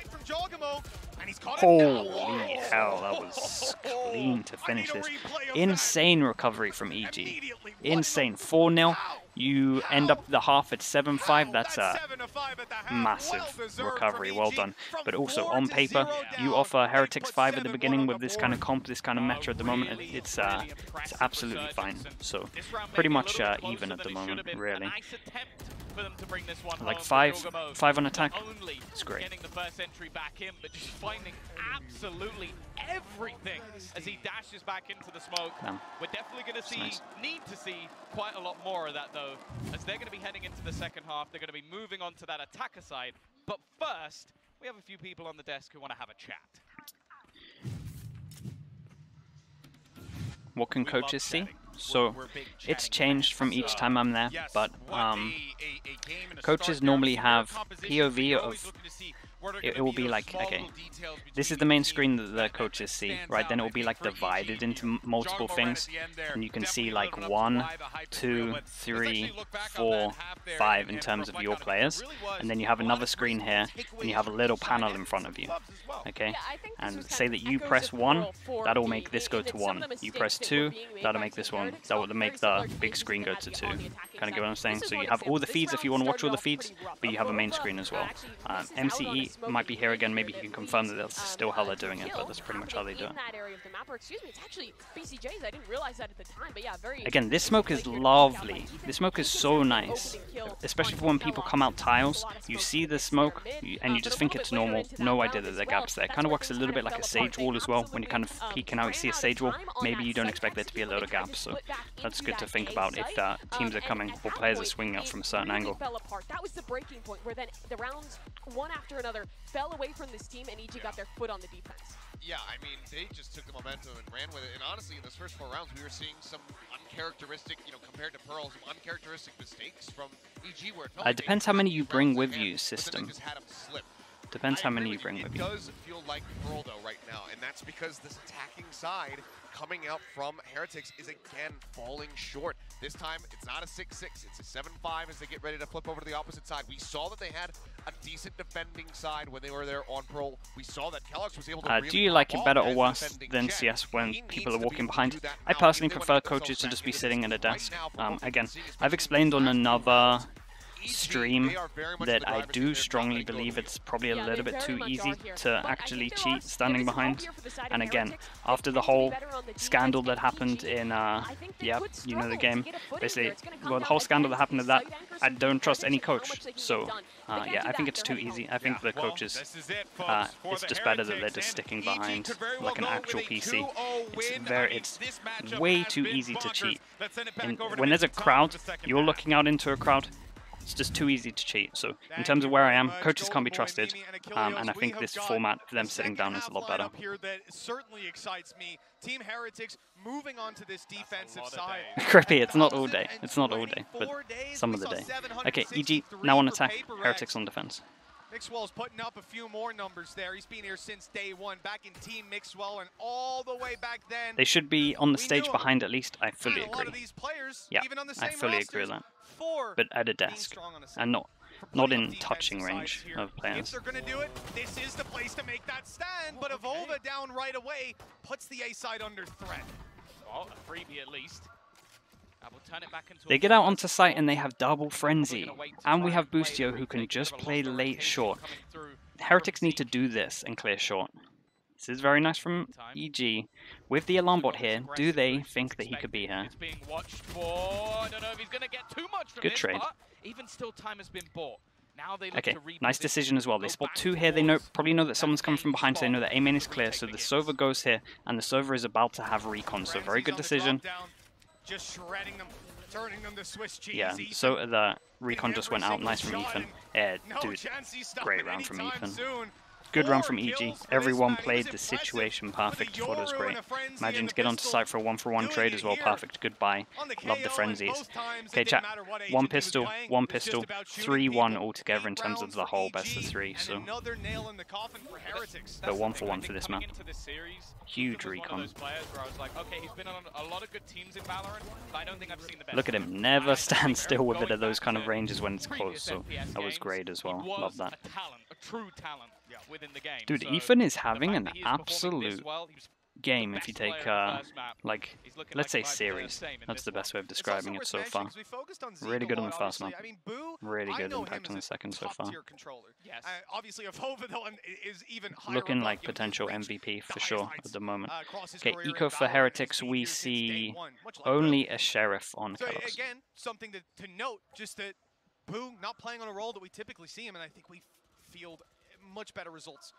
Speaker 1: Holy hell, that was clean to finish this. Insane recovery from EG. Insane. 4-0. You end up the half at 7-5. That's a massive recovery. Well done. But also, on paper, you offer Heretics 5 at the beginning with this kind of comp, this kind of meta at the moment. It's absolutely fine. So, pretty much even at the moment, really. Like 5 on attack. It's great.
Speaker 2: Getting the first entry back in, but just finding absolutely everything as he dashes back into the smoke.
Speaker 1: Damn.
Speaker 2: We're definitely going to need to see quite a lot more of that though, as they're going to be heading into the second half. They're going to be moving on to that attacker side. But first, we have a few people on the desk who want to have a chat.
Speaker 1: What can coaches see? So it's changed from each time I'm there, but coaches normally have POV of, it will be like, okay, this is the main screen that the coaches see, right? Then it will be like divided into multiple things, and you can see like 1, 2, 3, 4, 5 in terms of your players, and then you have another screen here, and you have a little panel in front of you, okay? And say that you press 1, that'll make this go to 1. You press 2, that'll make this one, that will make the big screen go to 2. Kind of get what I'm saying? So you have all the feeds if you want to watch all the feeds, but you have a main screen as well. MCE might be here again, maybe he can confirm that that's still how they're doing it, but that's pretty much how they do it. Again, this smoke is lovely. This smoke is so nice, especially for when people come out tiles. You see the smoke, and you just think it's normal. No idea that there are gaps there. It kind of works a little bit like a sage wall as well. When you're kind of peeking out, you see a sage wall, maybe you don't expect there to be a load of gaps, so that's good to think about if teams are coming or players are swinging up from a certain angle.
Speaker 4: That was the breaking point where then the rounds, one after another, fell away from this team and EG got their foot on the defense.
Speaker 5: Yeah, I mean, they just took the momentum and ran with it. And honestly, in those first 4 rounds, we were seeing some uncharacteristic, compared to Pearl, some uncharacteristic mistakes from EG where it felt
Speaker 1: It depends how many you bring with you, system. Depends how many you bring with you.
Speaker 5: It does feel like Pearl, though, right now. And that's because this attacking side coming out from Heretics is again falling short. This time, it's not a 6-6, it's a 7-5 as they get ready to flip over to the opposite side. We saw that they had a decent defending side when they were there on Pearl. We saw that Kellogg's was able to really
Speaker 1: do you like it better or worse than CS when people are walking behind? I personally prefer coaches to just be sitting at a desk. Again, I've explained on another stream that I do strongly believe it's probably a little bit too easy to actually cheat standing behind. And again, after the whole scandal that happened in, yeah, you know the game, basically, well, the whole scandal that happened to that, I don't trust any coach. So, yeah, I think it's too easy. I think the coaches, it's just better that they're just sticking behind like an actual PC. It's way too easy to cheat. And when there's a crowd, you're looking out into a crowd, it's just too easy to cheat. So in terms of where I am, coaches can't be trusted, and I think this format for them sitting down is a lot better.
Speaker 3: That certainly excites me. Team Heretics moving on to this defensive side.
Speaker 1: Crippy, it's not all day. It's not all day, but some of the day. Okay, EG now on attack, Heretics on defense.
Speaker 3: Mixwell's putting up a few more numbers there. He's been here since day 1, back in Team Mixwell, and all the way back then.
Speaker 1: They should be on the stage behind at least. I fully agree. Yeah,
Speaker 3: even on the
Speaker 1: I fully agree with that. But at a desk, and not in touching range of players.
Speaker 3: If they're going to do it, this is the place to make that stand. But Avova down right away puts the A side under threat.
Speaker 2: Well, a freebie at least. We'll turn it back into
Speaker 1: they get out onto site and they have double frenzy, and we have Boostio who can just play late short. Heretics need to do this and clear short. This is very nice from EG. With the alarm bot here, do they think that he could be here? Good trade.
Speaker 2: Even still, time has been bought.
Speaker 1: Okay, nice decision as well. They spot 2 here. They probably know that someone's coming from behind, so they know that A main is clear. So the Sova goes here, and the Sova is about to have recon. So very good decision.
Speaker 3: Just shredding them. Turning them to Swiss cheese.
Speaker 1: Yeah,
Speaker 3: Ethan,
Speaker 1: so the recon
Speaker 3: in
Speaker 1: just
Speaker 3: every
Speaker 1: went out.
Speaker 3: single
Speaker 1: Nice from
Speaker 3: shot,
Speaker 1: Ethan.
Speaker 3: and
Speaker 1: Yeah,
Speaker 3: no
Speaker 1: dude,
Speaker 3: chance he's
Speaker 1: great
Speaker 3: stopping
Speaker 1: round from
Speaker 3: anytime
Speaker 1: Ethan.
Speaker 3: soon.
Speaker 1: Good
Speaker 3: 4
Speaker 1: run from EG.
Speaker 3: kills for
Speaker 1: Everyone
Speaker 3: this man. He
Speaker 1: played
Speaker 3: was
Speaker 1: the situation
Speaker 3: impressive with
Speaker 1: perfect.
Speaker 3: a
Speaker 1: Thought it was
Speaker 3: Yoru
Speaker 1: great.
Speaker 3: and a frenzy
Speaker 1: Imagine
Speaker 3: and
Speaker 1: to
Speaker 3: the
Speaker 1: get onto
Speaker 3: pistol.
Speaker 1: site for a 1-for-1
Speaker 3: Doing
Speaker 1: trade
Speaker 3: it
Speaker 1: as well.
Speaker 3: here.
Speaker 1: Perfect. Goodbye.
Speaker 3: On the
Speaker 1: Love the
Speaker 3: KO, and
Speaker 1: frenzies.
Speaker 3: most times
Speaker 1: Okay,
Speaker 3: it
Speaker 1: chat.
Speaker 3: didn't matter what agent
Speaker 1: One
Speaker 3: he was
Speaker 1: pistol,
Speaker 3: playing.
Speaker 1: one
Speaker 3: It was just
Speaker 1: pistol,
Speaker 3: about shooting
Speaker 1: 3-1
Speaker 3: people.
Speaker 1: altogether in
Speaker 3: 8
Speaker 1: terms of
Speaker 3: rounds
Speaker 1: the
Speaker 3: for
Speaker 1: whole best of
Speaker 3: EG,
Speaker 1: 3.
Speaker 3: and
Speaker 1: So
Speaker 3: another nail in the coffin for Heretics.
Speaker 1: But 1-for-1 for this map. Huge
Speaker 2: Ethan was
Speaker 1: recon.
Speaker 2: one of those players where I was like, okay, he's been on a lot of good teams in Valorant, but I don't think I've seen the best.
Speaker 1: Look at
Speaker 2: of
Speaker 1: him. Never
Speaker 2: And I
Speaker 1: stand
Speaker 2: think
Speaker 1: still with it
Speaker 2: going
Speaker 1: at those
Speaker 2: back
Speaker 1: kind of
Speaker 2: to
Speaker 1: ranges when it's
Speaker 2: previous
Speaker 1: close. So
Speaker 2: FPS
Speaker 1: that was
Speaker 2: games,
Speaker 1: great as well.
Speaker 2: he was
Speaker 1: Love that.
Speaker 2: a talent, a true talent within the game.
Speaker 1: Dude,
Speaker 2: So
Speaker 1: Ethan is
Speaker 2: the
Speaker 1: having
Speaker 2: fact
Speaker 1: an
Speaker 2: that he is performing this
Speaker 1: absolute
Speaker 2: well, he was
Speaker 1: game
Speaker 2: the
Speaker 1: if you
Speaker 2: best
Speaker 1: take,
Speaker 2: player in the first map.
Speaker 1: like,
Speaker 2: He's looking
Speaker 1: let's
Speaker 2: like
Speaker 1: say
Speaker 2: he might be the
Speaker 1: series.
Speaker 2: same in
Speaker 1: That's
Speaker 2: this
Speaker 1: the best
Speaker 2: one.
Speaker 1: way of describing it so far. Really good on the first map.
Speaker 3: I mean, Boo,
Speaker 1: Really
Speaker 3: I
Speaker 1: good
Speaker 3: know
Speaker 1: impact
Speaker 3: him
Speaker 1: on
Speaker 3: as
Speaker 1: the second
Speaker 3: a
Speaker 1: so far.
Speaker 3: top-tier controller.
Speaker 2: Yes.
Speaker 3: Obviously, Avova though is even higher.
Speaker 1: Looking
Speaker 3: above,
Speaker 1: like
Speaker 3: you know, his
Speaker 1: potential
Speaker 3: reach,
Speaker 1: MVP for
Speaker 3: the
Speaker 1: sure
Speaker 3: highest
Speaker 1: at the moment.
Speaker 3: across his
Speaker 1: Okay,
Speaker 3: career in
Speaker 1: eco for
Speaker 3: Valorant, and
Speaker 1: Heretics,
Speaker 3: he's been
Speaker 1: we
Speaker 3: here since day
Speaker 1: see
Speaker 3: one, much like Boo.
Speaker 1: only a sheriff on
Speaker 3: So
Speaker 1: Kelos.
Speaker 3: again, something to note, just that Boo not playing on a role that we typically see him, and I think we field much better results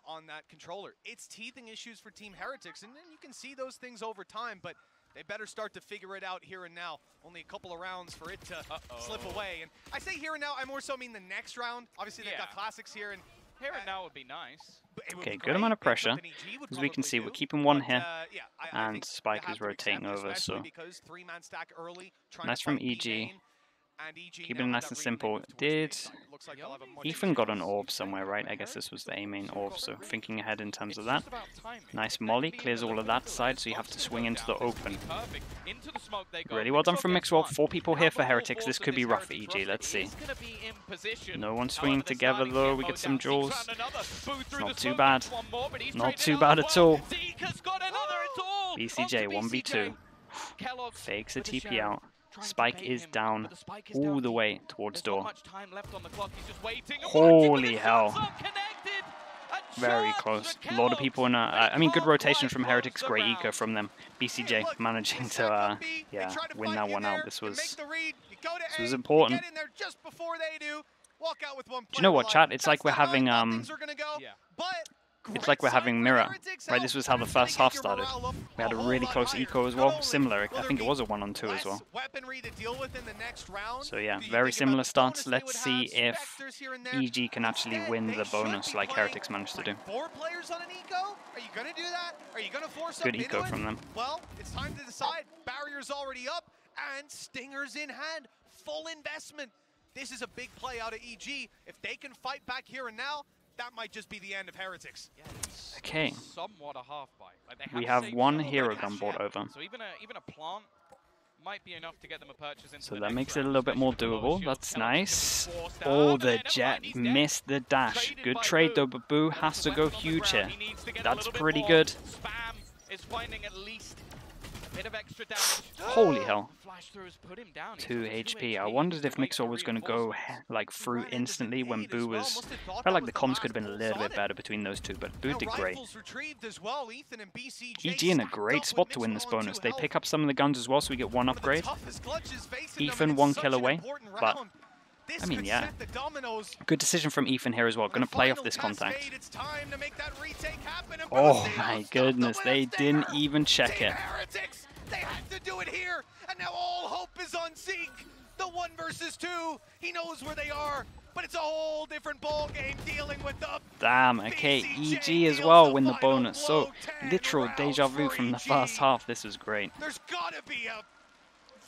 Speaker 3: on that controller. It's teething issues for Team Heretics, and then you can see those things over time, but they better start to figure it out here and now. Only a couple of rounds for it to slip away. And I say here and now, I more so mean the next round. Obviously, they've got classics here, and
Speaker 2: Here and now would be nice.
Speaker 1: Okay, good amount of pressure. As we can see, we're keeping one here, and Spike is rotating over, so nice from EG. Keeping it nice and simple. Did Ethan got an orb somewhere, right? I guess this was the A main orb, so thinking ahead in terms of that. Nice molly, clears all of that side, so you have to swing into the open. Really well done from Mixwell. 4 people here for Heretics. This could be rough for EG, let's see. No one swinging together though, we get some jewels. Not too bad. Not too bad at all. BCJ 1v2. Fakes a TP out. Spike is down all the way towards door. Holy hell. Very close. A lot of people in I mean, good rotation from Heretics, great eco from them. BCJ managing to win that one out. This was important. Do you know what, chat? It's like we're having it's like we're having mirror, right? This was how the first half started. We had a really close eco as well, similar. I think it was a 1-on-2 as well. So yeah, very similar starts. Let's see if EG can actually win the bonus like Heretics managed to do.
Speaker 3: 4 players on an eco? Are you going to do that? Are you going to force
Speaker 1: good eco from them.
Speaker 3: Well, it's time to decide. Barrier's already up and Stingers in hand. Full investment. This is a big play out of EG. If they can fight back here and now, that might just be the end of Heretics.
Speaker 1: Okay.
Speaker 2: Somewhat a half bite. Like
Speaker 1: we have one hero gun brought over.
Speaker 2: So even a plant might be enough to get them a purchase into
Speaker 1: so that makes it a little bit more doable. That's nice. Oh, the jet missed the dash. Good trade though, but Boo has to go huge here. That's pretty good.
Speaker 2: Spam is finding at least a bit of extra damage.
Speaker 1: Holy hell. 2
Speaker 2: 2
Speaker 1: HP. I wondered if Mixer was going to go like through instantly when Boo was... I felt like the comms could have been a little bit better between those two, but Boo did great. EG in a great spot to win this bonus. They pick up some of the guns as well, so we get 1 upgrade. Ethan 1 kill away, but... I mean, yeah. Good decision from Ethan here as well. Going to play off this contact. Oh my goodness, they didn't even check it.
Speaker 3: They had to do it here, and now all hope is on Zeke. The 1 versus 2. He knows where they are, but it's a whole different ball game dealing with the...
Speaker 1: Damn, okay, EG as well win the bonus. So, literal deja vu from the first half. This was great.
Speaker 3: There's gotta be a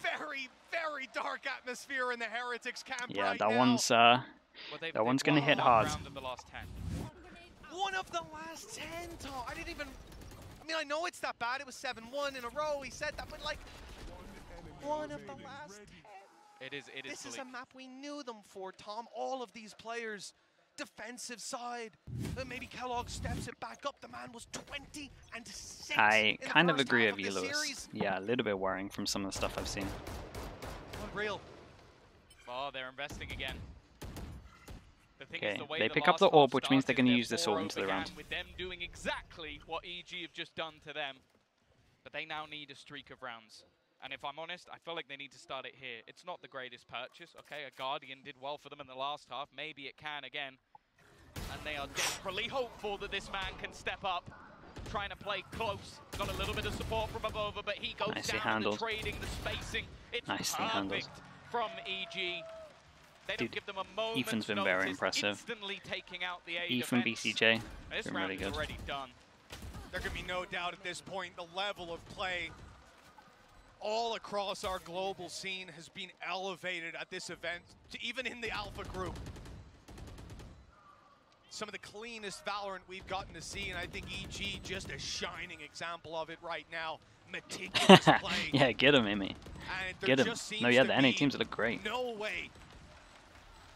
Speaker 3: very, very dark atmosphere in the Heretics camp right
Speaker 1: that
Speaker 3: now.
Speaker 1: one's gonna hit hard.
Speaker 3: 1 of the last 10, Tom. I mean, I know it's that bad. It was 7-1 in a row. He said that, but like 1 of the last 10.
Speaker 2: It is
Speaker 3: This is a map we knew them for, Tom. All of these players, defensive side. Then maybe Kellogg steps it back up. The man was 20-6.
Speaker 1: I kind of agree with you, Lewis. Yeah, a little bit worrying from some of the stuff I've seen.
Speaker 3: Unreal.
Speaker 2: Oh, they're investing again.
Speaker 1: Okay, they pick up the orb, which means they're going to use this all into the round.
Speaker 2: With them doing exactly what EG have just done to them, but they now need a streak of rounds. And if I'm honest, I feel like they need to start it here. It's not the greatest purchase, okay? A Guardian did well for them in the last half. Maybe it can again. And they are desperately hopeful that this man can step up. trying to play close. Got a little bit of support from Abova, but he goes
Speaker 1: Nicely
Speaker 2: down
Speaker 1: handled.
Speaker 2: the trading, the spacing. It's
Speaker 1: Nicely handled.
Speaker 2: perfect from EG. They don't
Speaker 1: Dude,
Speaker 2: give them a moment's
Speaker 1: Ethan's been
Speaker 2: notice,
Speaker 1: very impressive.
Speaker 2: instantly taking out the A
Speaker 1: Ethan
Speaker 2: defense.
Speaker 1: BCJ,
Speaker 2: This
Speaker 1: been
Speaker 2: round
Speaker 1: really
Speaker 2: is
Speaker 1: good.
Speaker 2: already done.
Speaker 3: There can be no doubt at this point the level of play all across our global scene has been elevated at this event, to even in the Alpha group. Some of the cleanest Valorant we've gotten to see, and I think EG just a shining example of it right now. Meticulous play.
Speaker 1: Yeah, get him, Amy.
Speaker 3: And there
Speaker 1: Get him.
Speaker 3: just seems
Speaker 1: No, yeah,
Speaker 3: to
Speaker 1: the NA
Speaker 3: be
Speaker 1: teams look great.
Speaker 3: no way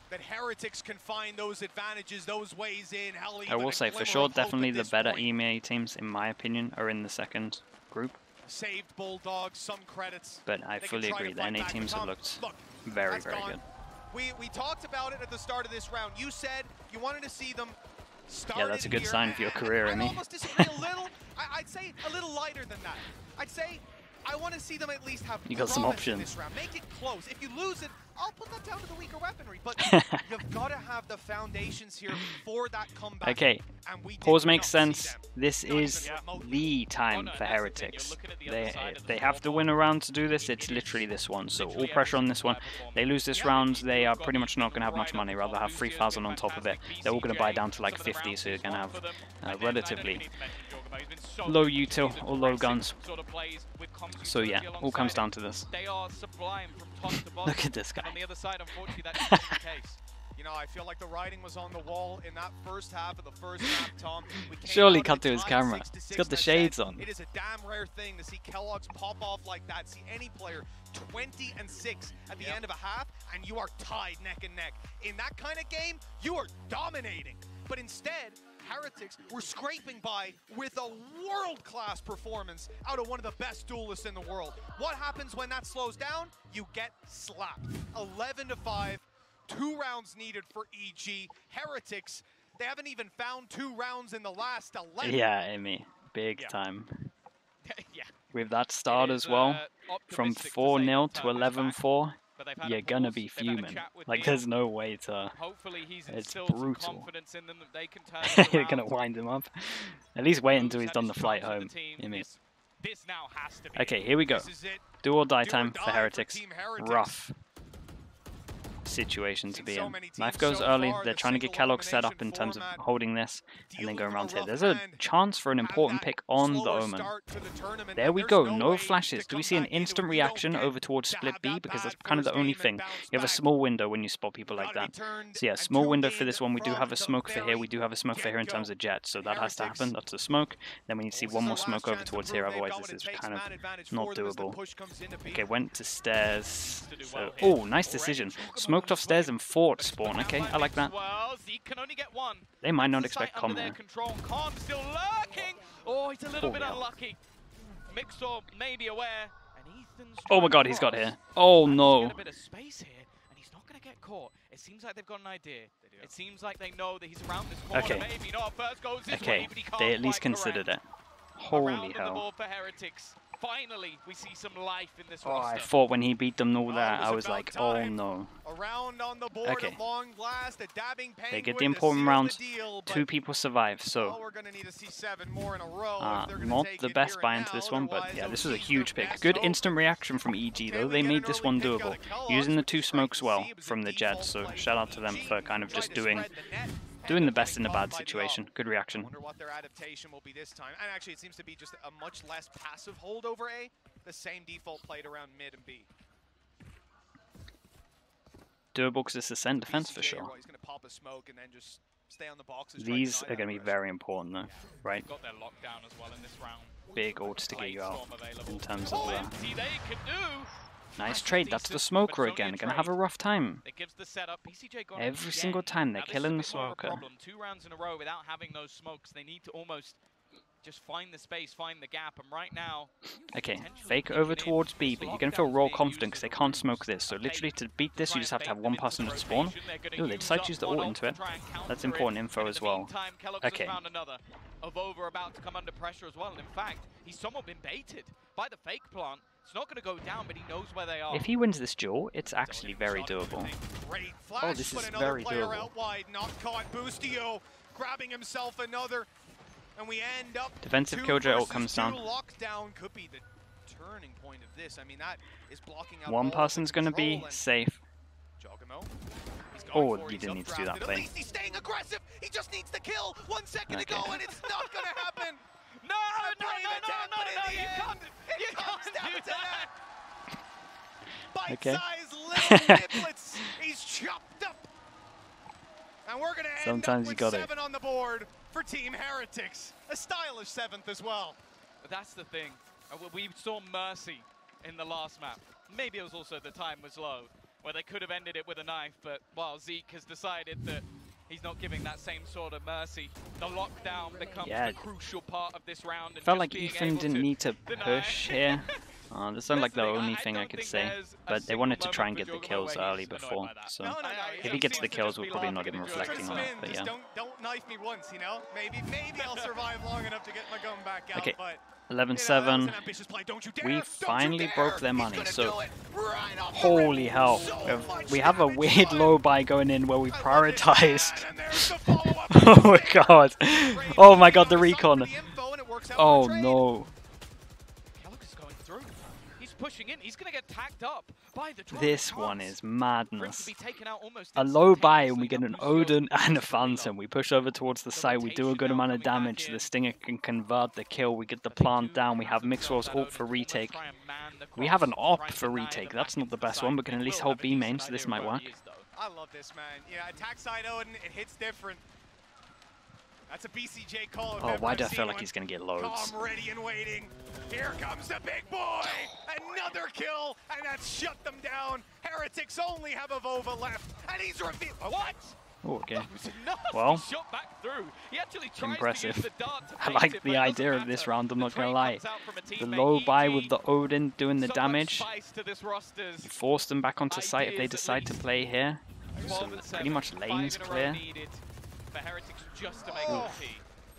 Speaker 3: that Heretics can find those advantages, those ways in. Hell,
Speaker 1: I will
Speaker 3: even a
Speaker 1: say, for
Speaker 3: glimmer
Speaker 1: sure,
Speaker 3: of hope
Speaker 1: definitely
Speaker 3: at
Speaker 1: the
Speaker 3: this
Speaker 1: better
Speaker 3: point.
Speaker 1: EMEA teams, in my opinion, are in the second group.
Speaker 3: Saved Bulldogs, some credits.
Speaker 1: But I
Speaker 3: They can
Speaker 1: fully
Speaker 3: try to
Speaker 1: agree, the
Speaker 3: fight
Speaker 1: NA
Speaker 3: back,
Speaker 1: teams
Speaker 3: but
Speaker 1: have
Speaker 3: Tom,
Speaker 1: looked
Speaker 3: look,
Speaker 1: very,
Speaker 3: that's
Speaker 1: very
Speaker 3: gone.
Speaker 1: good.
Speaker 3: We talked about it at the start of this round. You said you wanted to see them start.
Speaker 1: Yeah, that's a good
Speaker 3: here,
Speaker 1: sign for your
Speaker 3: and
Speaker 1: career,
Speaker 3: I'd
Speaker 1: Amy.
Speaker 3: almost disagree a little. I'd say a little lighter than that. I'd say I want to see them at least have
Speaker 1: You got some
Speaker 3: promise in
Speaker 1: options.
Speaker 3: this round. Make it close. If you lose it, I'll put that down to the weaker weaponry. But you've got to have the foundations here for that comeback.
Speaker 1: Okay,
Speaker 3: and we did
Speaker 1: pause
Speaker 3: not
Speaker 1: makes
Speaker 3: see
Speaker 1: sense.
Speaker 3: them.
Speaker 1: This
Speaker 3: Not even
Speaker 1: is
Speaker 3: remotely.
Speaker 1: the time
Speaker 2: no,
Speaker 1: for
Speaker 2: that's the thing, you're
Speaker 1: Heretics.
Speaker 2: looking at the other side of the
Speaker 1: They have to win a round to do this. It's literally this one. So all pressure on this one. They lose this round, they are pretty much not going to have much money. Rather have 3,000 on top of it. They're all going to buy down to like 50, so you're going to have relatively low util or low guns. So yeah, all comes down to this.
Speaker 2: They are sublime from top to bottom.
Speaker 1: Look at this guy.
Speaker 2: On the other side, unfortunately, that's not the case.
Speaker 3: You know, I feel like the writing was on the wall in that first half of the first half, Tom. We came
Speaker 1: Surely
Speaker 3: out
Speaker 1: cut
Speaker 3: and
Speaker 1: to his
Speaker 3: tied
Speaker 1: camera.
Speaker 3: 6-6
Speaker 1: He's got the
Speaker 3: in a
Speaker 1: shades
Speaker 3: set.
Speaker 1: on.
Speaker 3: It is a damn rare thing to see Kellogg's pop off like that, see any player 20-6 at the end of a half, and you are tied neck and neck. In that kind of game, you are dominating. But instead, Heretics were scraping by with a world-class performance out of one of the best duelists in the world. What happens when that slows down? You get slapped. 11-5. 2 rounds needed for EG. Heretics, they haven't even found 2 rounds in the last 11.
Speaker 1: Yeah, Amy, big time.
Speaker 2: Yeah.
Speaker 1: With that start as well, from 4-0 to 11-4, you're gonna be fuming. Like, there's no way to.
Speaker 2: Hopefully he's
Speaker 1: It's
Speaker 2: instilled some
Speaker 1: brutal.
Speaker 2: confidence in them that they can turn it
Speaker 1: You're
Speaker 2: around.
Speaker 1: gonna wind him up. At least wait until he's
Speaker 2: Had
Speaker 1: done
Speaker 2: his
Speaker 1: the flight
Speaker 2: trumps in
Speaker 1: home.
Speaker 2: the team.
Speaker 1: You mean?
Speaker 2: This now has to be
Speaker 1: Okay,
Speaker 2: it.
Speaker 1: here we go.
Speaker 3: This is it.
Speaker 1: Do or die
Speaker 3: Do or
Speaker 1: time
Speaker 3: die
Speaker 1: for
Speaker 3: for
Speaker 1: Heretics.
Speaker 3: Team Heretics.
Speaker 1: Rough situation to
Speaker 3: Seen
Speaker 1: be
Speaker 3: so
Speaker 1: in.
Speaker 3: many teams
Speaker 1: Knife goes
Speaker 3: so
Speaker 1: early.
Speaker 3: far,
Speaker 1: They're
Speaker 3: the
Speaker 1: trying to get
Speaker 3: single
Speaker 1: Kellogg set up in
Speaker 3: elimination
Speaker 1: terms of
Speaker 3: format,
Speaker 1: holding this and then
Speaker 3: dealing
Speaker 1: going
Speaker 3: with
Speaker 1: around
Speaker 3: a
Speaker 1: here.
Speaker 3: rough
Speaker 1: There's a
Speaker 3: hand,
Speaker 1: chance for an
Speaker 3: have
Speaker 1: important
Speaker 3: that
Speaker 1: pick on the
Speaker 3: slower
Speaker 1: Omen.
Speaker 3: start to the tournament,
Speaker 1: There
Speaker 3: and
Speaker 1: we
Speaker 3: there's
Speaker 1: go,
Speaker 3: no
Speaker 1: no
Speaker 3: way
Speaker 1: flashes.
Speaker 3: to
Speaker 1: Do we
Speaker 3: come
Speaker 1: see an
Speaker 3: back into
Speaker 1: instant
Speaker 3: it. You don't
Speaker 1: reaction
Speaker 3: get
Speaker 1: over towards
Speaker 3: to
Speaker 1: split
Speaker 3: have
Speaker 1: B?
Speaker 3: that
Speaker 1: Because that's
Speaker 3: bad
Speaker 1: kind of the
Speaker 3: first
Speaker 1: only
Speaker 3: game and
Speaker 1: thing.
Speaker 3: bounce
Speaker 1: You have a
Speaker 3: back.
Speaker 1: small window when you spot people like
Speaker 3: Gotta
Speaker 1: that.
Speaker 3: be turned
Speaker 1: So yeah,
Speaker 3: and
Speaker 1: small window for
Speaker 3: tuned
Speaker 1: this one. We do
Speaker 3: from
Speaker 1: have a
Speaker 3: the
Speaker 1: smoke for here. We do have a smoke for here in
Speaker 3: get-go.
Speaker 1: terms of Jet, so that has to
Speaker 3: Heretics.
Speaker 1: happen. That's a smoke. Then we need to see
Speaker 3: This
Speaker 1: one
Speaker 3: is
Speaker 1: more
Speaker 3: their
Speaker 1: smoke
Speaker 3: last
Speaker 1: over
Speaker 3: chance to
Speaker 1: towards
Speaker 3: prove
Speaker 1: here,
Speaker 3: they've
Speaker 1: otherwise
Speaker 3: got
Speaker 1: this
Speaker 3: what
Speaker 1: is
Speaker 3: it takes.
Speaker 1: kind of
Speaker 3: Man advantage
Speaker 1: not
Speaker 3: for them as the
Speaker 1: doable.
Speaker 3: push comes into B.
Speaker 1: Okay, went to stairs.
Speaker 2: To do
Speaker 1: So,
Speaker 2: well
Speaker 1: oh,
Speaker 2: here.
Speaker 1: nice decision. Smoked off stairs and fought spawn. Okay, I like that.
Speaker 2: Well, Zeke can only get one.
Speaker 1: They might not
Speaker 2: That's the
Speaker 1: expect
Speaker 2: site
Speaker 1: com
Speaker 2: under their
Speaker 1: here.
Speaker 2: control. Calm still lurking. Oh, he's a little
Speaker 1: Oh,
Speaker 2: bit
Speaker 1: yeah.
Speaker 2: unlucky. Mixor may be aware, and Ethan's
Speaker 1: Oh my
Speaker 2: trying
Speaker 1: god,
Speaker 2: to
Speaker 1: he's got
Speaker 2: cross.
Speaker 1: here. Oh
Speaker 2: Managed to
Speaker 1: no.
Speaker 2: get a bit of space here, and he's not going to get caught. It seems like they've got an idea. It seems like they know that he's around this corner.
Speaker 1: Okay.
Speaker 2: Maybe not. First goes this
Speaker 1: Okay,
Speaker 2: way, but he can't
Speaker 1: they at least
Speaker 2: quite
Speaker 1: considered
Speaker 2: correct.
Speaker 1: it.
Speaker 2: A
Speaker 1: Holy
Speaker 2: round on the
Speaker 1: hell.
Speaker 2: board for Heretics. Finally, we see some life in this
Speaker 1: Oh, I
Speaker 2: roster.
Speaker 1: thought when he beat them and all
Speaker 3: Oh,
Speaker 1: that,
Speaker 3: it
Speaker 1: I
Speaker 3: was
Speaker 1: was
Speaker 3: about
Speaker 1: like, oh
Speaker 3: time.
Speaker 1: no.
Speaker 3: Around on the board
Speaker 1: Okay.
Speaker 3: at long last, a dabbing penguin
Speaker 1: They get the
Speaker 3: to
Speaker 1: important
Speaker 3: seal
Speaker 1: round.
Speaker 3: the deal,
Speaker 1: 2
Speaker 3: but
Speaker 1: people survive,
Speaker 3: oh,
Speaker 1: so
Speaker 3: we're gonna need to see 7 more in a row if they're gonna
Speaker 1: not
Speaker 3: take
Speaker 1: the
Speaker 3: it
Speaker 1: best
Speaker 3: here
Speaker 1: buy
Speaker 3: and
Speaker 1: into this
Speaker 3: now.
Speaker 1: one, but
Speaker 3: Otherwise,
Speaker 1: yeah, this
Speaker 3: they'll
Speaker 1: was a
Speaker 3: lose
Speaker 1: huge
Speaker 3: their
Speaker 1: pick.
Speaker 3: best
Speaker 1: Good
Speaker 3: hope.
Speaker 1: instant reaction from EG though.
Speaker 3: we
Speaker 1: They
Speaker 3: get
Speaker 1: made
Speaker 3: an
Speaker 1: this
Speaker 3: early
Speaker 1: one
Speaker 3: pick out
Speaker 1: doable.
Speaker 3: of Kellogg's,
Speaker 1: Using the
Speaker 3: which
Speaker 1: 2
Speaker 3: is great
Speaker 1: smokes
Speaker 3: to
Speaker 1: well
Speaker 3: see. It was a
Speaker 1: from the Jets, so
Speaker 3: default play
Speaker 1: shout out
Speaker 3: from
Speaker 1: to them
Speaker 3: EG.
Speaker 1: for kind of
Speaker 3: Tried
Speaker 1: just
Speaker 3: to
Speaker 1: doing
Speaker 3: spread the net,
Speaker 1: doing the
Speaker 3: and
Speaker 1: best in a
Speaker 3: getting
Speaker 1: bad
Speaker 3: caught by the
Speaker 1: situation.
Speaker 3: op.
Speaker 1: Good
Speaker 3: I
Speaker 1: reaction.
Speaker 3: wonder what their adaptation will be this time. And actually, it seems to be just a much less passive hold over A. The same default played around mid and B.
Speaker 1: Doable because it's Ascent defense for
Speaker 3: BCJ,
Speaker 1: sure.
Speaker 3: He's going to pop a smoke and then just stay on the boxes.
Speaker 1: These are going to be very important though, right?
Speaker 2: Got their lockdown as well in this round.
Speaker 1: Big ults to get you out
Speaker 2: Storm available.
Speaker 1: in terms of
Speaker 2: Plenty they can do.
Speaker 1: nice trade. That's the smoker again. Gonna have a rough time.
Speaker 2: It gives the setup. BCJ got
Speaker 1: Every
Speaker 2: again.
Speaker 1: single time they're
Speaker 2: Now, this
Speaker 1: killing the
Speaker 2: is a bit more of a
Speaker 1: smoker.
Speaker 2: problem. 2 rounds in a row without having those smokes. They need to almost just find the space, find the gap, and right now.
Speaker 1: Okay,
Speaker 2: potentially
Speaker 1: fake over
Speaker 2: kicking in.
Speaker 1: towards B,
Speaker 2: This
Speaker 1: but you're going to feel
Speaker 2: lockdown's
Speaker 1: raw
Speaker 2: being
Speaker 1: confident
Speaker 2: used
Speaker 1: because they
Speaker 2: as a
Speaker 1: can't
Speaker 2: route
Speaker 1: smoke this. So
Speaker 2: to
Speaker 1: literally to beat
Speaker 2: to
Speaker 1: this,
Speaker 2: try
Speaker 1: you
Speaker 2: and
Speaker 1: just have to
Speaker 2: bait
Speaker 1: have
Speaker 2: them
Speaker 1: one
Speaker 2: into
Speaker 1: person
Speaker 2: the
Speaker 1: at spawn.
Speaker 2: rotation. They're gonna
Speaker 1: Ooh, they
Speaker 2: use
Speaker 1: decide
Speaker 2: up
Speaker 1: to use the
Speaker 2: one
Speaker 1: ult
Speaker 2: ult
Speaker 1: into
Speaker 2: to
Speaker 1: it.
Speaker 2: try and counter
Speaker 1: That's
Speaker 2: it.
Speaker 1: important info
Speaker 2: And in
Speaker 1: as
Speaker 2: the
Speaker 1: well.
Speaker 2: meantime, Kellogg's
Speaker 1: Okay.
Speaker 2: just found another. Over about to come under pressure as well. And in fact, he's somewhat been baited by the fake plant. It's not going to go down, but he knows where they are.
Speaker 1: If he wins this duel, it's actually very doable.
Speaker 3: Great flash,
Speaker 1: this
Speaker 3: but
Speaker 1: is
Speaker 3: another
Speaker 1: very
Speaker 3: player
Speaker 1: doable.
Speaker 3: out wide, not caught. Boostio grabbing himself another And we end up
Speaker 1: Defensive
Speaker 3: 2
Speaker 1: Killjoy ult
Speaker 3: versus
Speaker 1: comes
Speaker 3: 2.
Speaker 1: down.
Speaker 3: Lockdown could be the turning point of this. I mean, that is blocking out
Speaker 1: One
Speaker 3: all
Speaker 1: person's
Speaker 3: the
Speaker 1: going to
Speaker 3: control
Speaker 1: be
Speaker 3: and
Speaker 1: safe.
Speaker 3: Jogamo, he's
Speaker 1: Oh,
Speaker 3: going for it.
Speaker 1: you
Speaker 3: He's
Speaker 1: didn't need to do that
Speaker 3: updrafted.
Speaker 1: play.
Speaker 3: At least he's staying aggressive. He just needs the kill. 1 second to
Speaker 1: Okay.
Speaker 3: go, and it's not going to happen.
Speaker 2: No, you can't. You
Speaker 3: Comes
Speaker 2: can't
Speaker 3: down
Speaker 2: do
Speaker 3: to
Speaker 2: that.
Speaker 3: that.
Speaker 1: Okay.
Speaker 3: Bite-sized little niblets. He's chopped up. And we're going to end
Speaker 1: Sometimes
Speaker 3: up
Speaker 1: you
Speaker 3: with
Speaker 1: got it.
Speaker 3: 7 on the board for Team Heretics. A stylish 7th as well.
Speaker 2: But that's the thing. We saw Mercy in the last map. Maybe it was also the time was low, where they could have ended it with a knife, but well, Zeke has decided that he's not giving that same sort of mercy. The lockdown becomes the crucial part of this round. And
Speaker 1: Felt like Ethan didn't need to push here. That's not like the only thing I could say, but they wanted to try and get the kills early before, so if he gets the kills, we're probably not even reflecting on it, but yeah.
Speaker 3: Don't knife me once, you know? Maybe I'll survive long enough to get my gun back out,
Speaker 1: Okay,
Speaker 3: but
Speaker 1: 11-7. We finally broke their money, so holy hell. We have a weird low buy going in where we prioritized. Oh my god. Oh my god, the recon. Oh no.
Speaker 2: Is going through. He's pushing in. He's going to get tagged up by the drone.
Speaker 1: This one is madness.
Speaker 2: For him to be taken out almost
Speaker 1: A low buy and we
Speaker 2: instantaneously.
Speaker 1: get an Odin and a Phantom. We push over towards the site, we do a good amount of damage, so the Stinger can convert the kill, we get the plant down, we have Mixwell's ult for retake. We have an op for retake, that's not the best one, but can at least hold B main, so this might work.
Speaker 3: I love this, man. Yeah, attack side Odin, it hits different. That's a BCJ call.
Speaker 1: Oh, why do I feel like he's going to get loads?
Speaker 3: Calm, ready, and waiting. Here comes the big boy. Another kill, and that's shut them down. Heretics only have a Vova left, and he's revealed.
Speaker 2: What?
Speaker 1: Oh, okay.
Speaker 2: That was a nasty
Speaker 1: Well,
Speaker 2: shot back through. He actually tries
Speaker 1: impressive.
Speaker 2: To use the dart to
Speaker 1: I
Speaker 2: face
Speaker 1: like
Speaker 2: it,
Speaker 1: the
Speaker 2: but it
Speaker 1: idea
Speaker 2: doesn't
Speaker 1: of this
Speaker 2: matter.
Speaker 1: round, I'm
Speaker 2: The
Speaker 1: not going to
Speaker 2: trade
Speaker 1: lie.
Speaker 2: comes out from a
Speaker 1: The
Speaker 2: teammate,
Speaker 1: low buy
Speaker 2: EG.
Speaker 1: with the Odin doing the
Speaker 2: So much
Speaker 1: damage.
Speaker 2: spice to this roster's
Speaker 1: You force them back onto site if they
Speaker 2: ideas, at
Speaker 1: decide to
Speaker 2: least.
Speaker 1: play here.
Speaker 2: 12
Speaker 1: So
Speaker 2: and
Speaker 1: pretty
Speaker 2: 7,
Speaker 1: much
Speaker 2: 5
Speaker 1: lanes
Speaker 2: in a row
Speaker 1: clear.
Speaker 2: needed for Heretics just to make
Speaker 3: Oh.
Speaker 2: the T.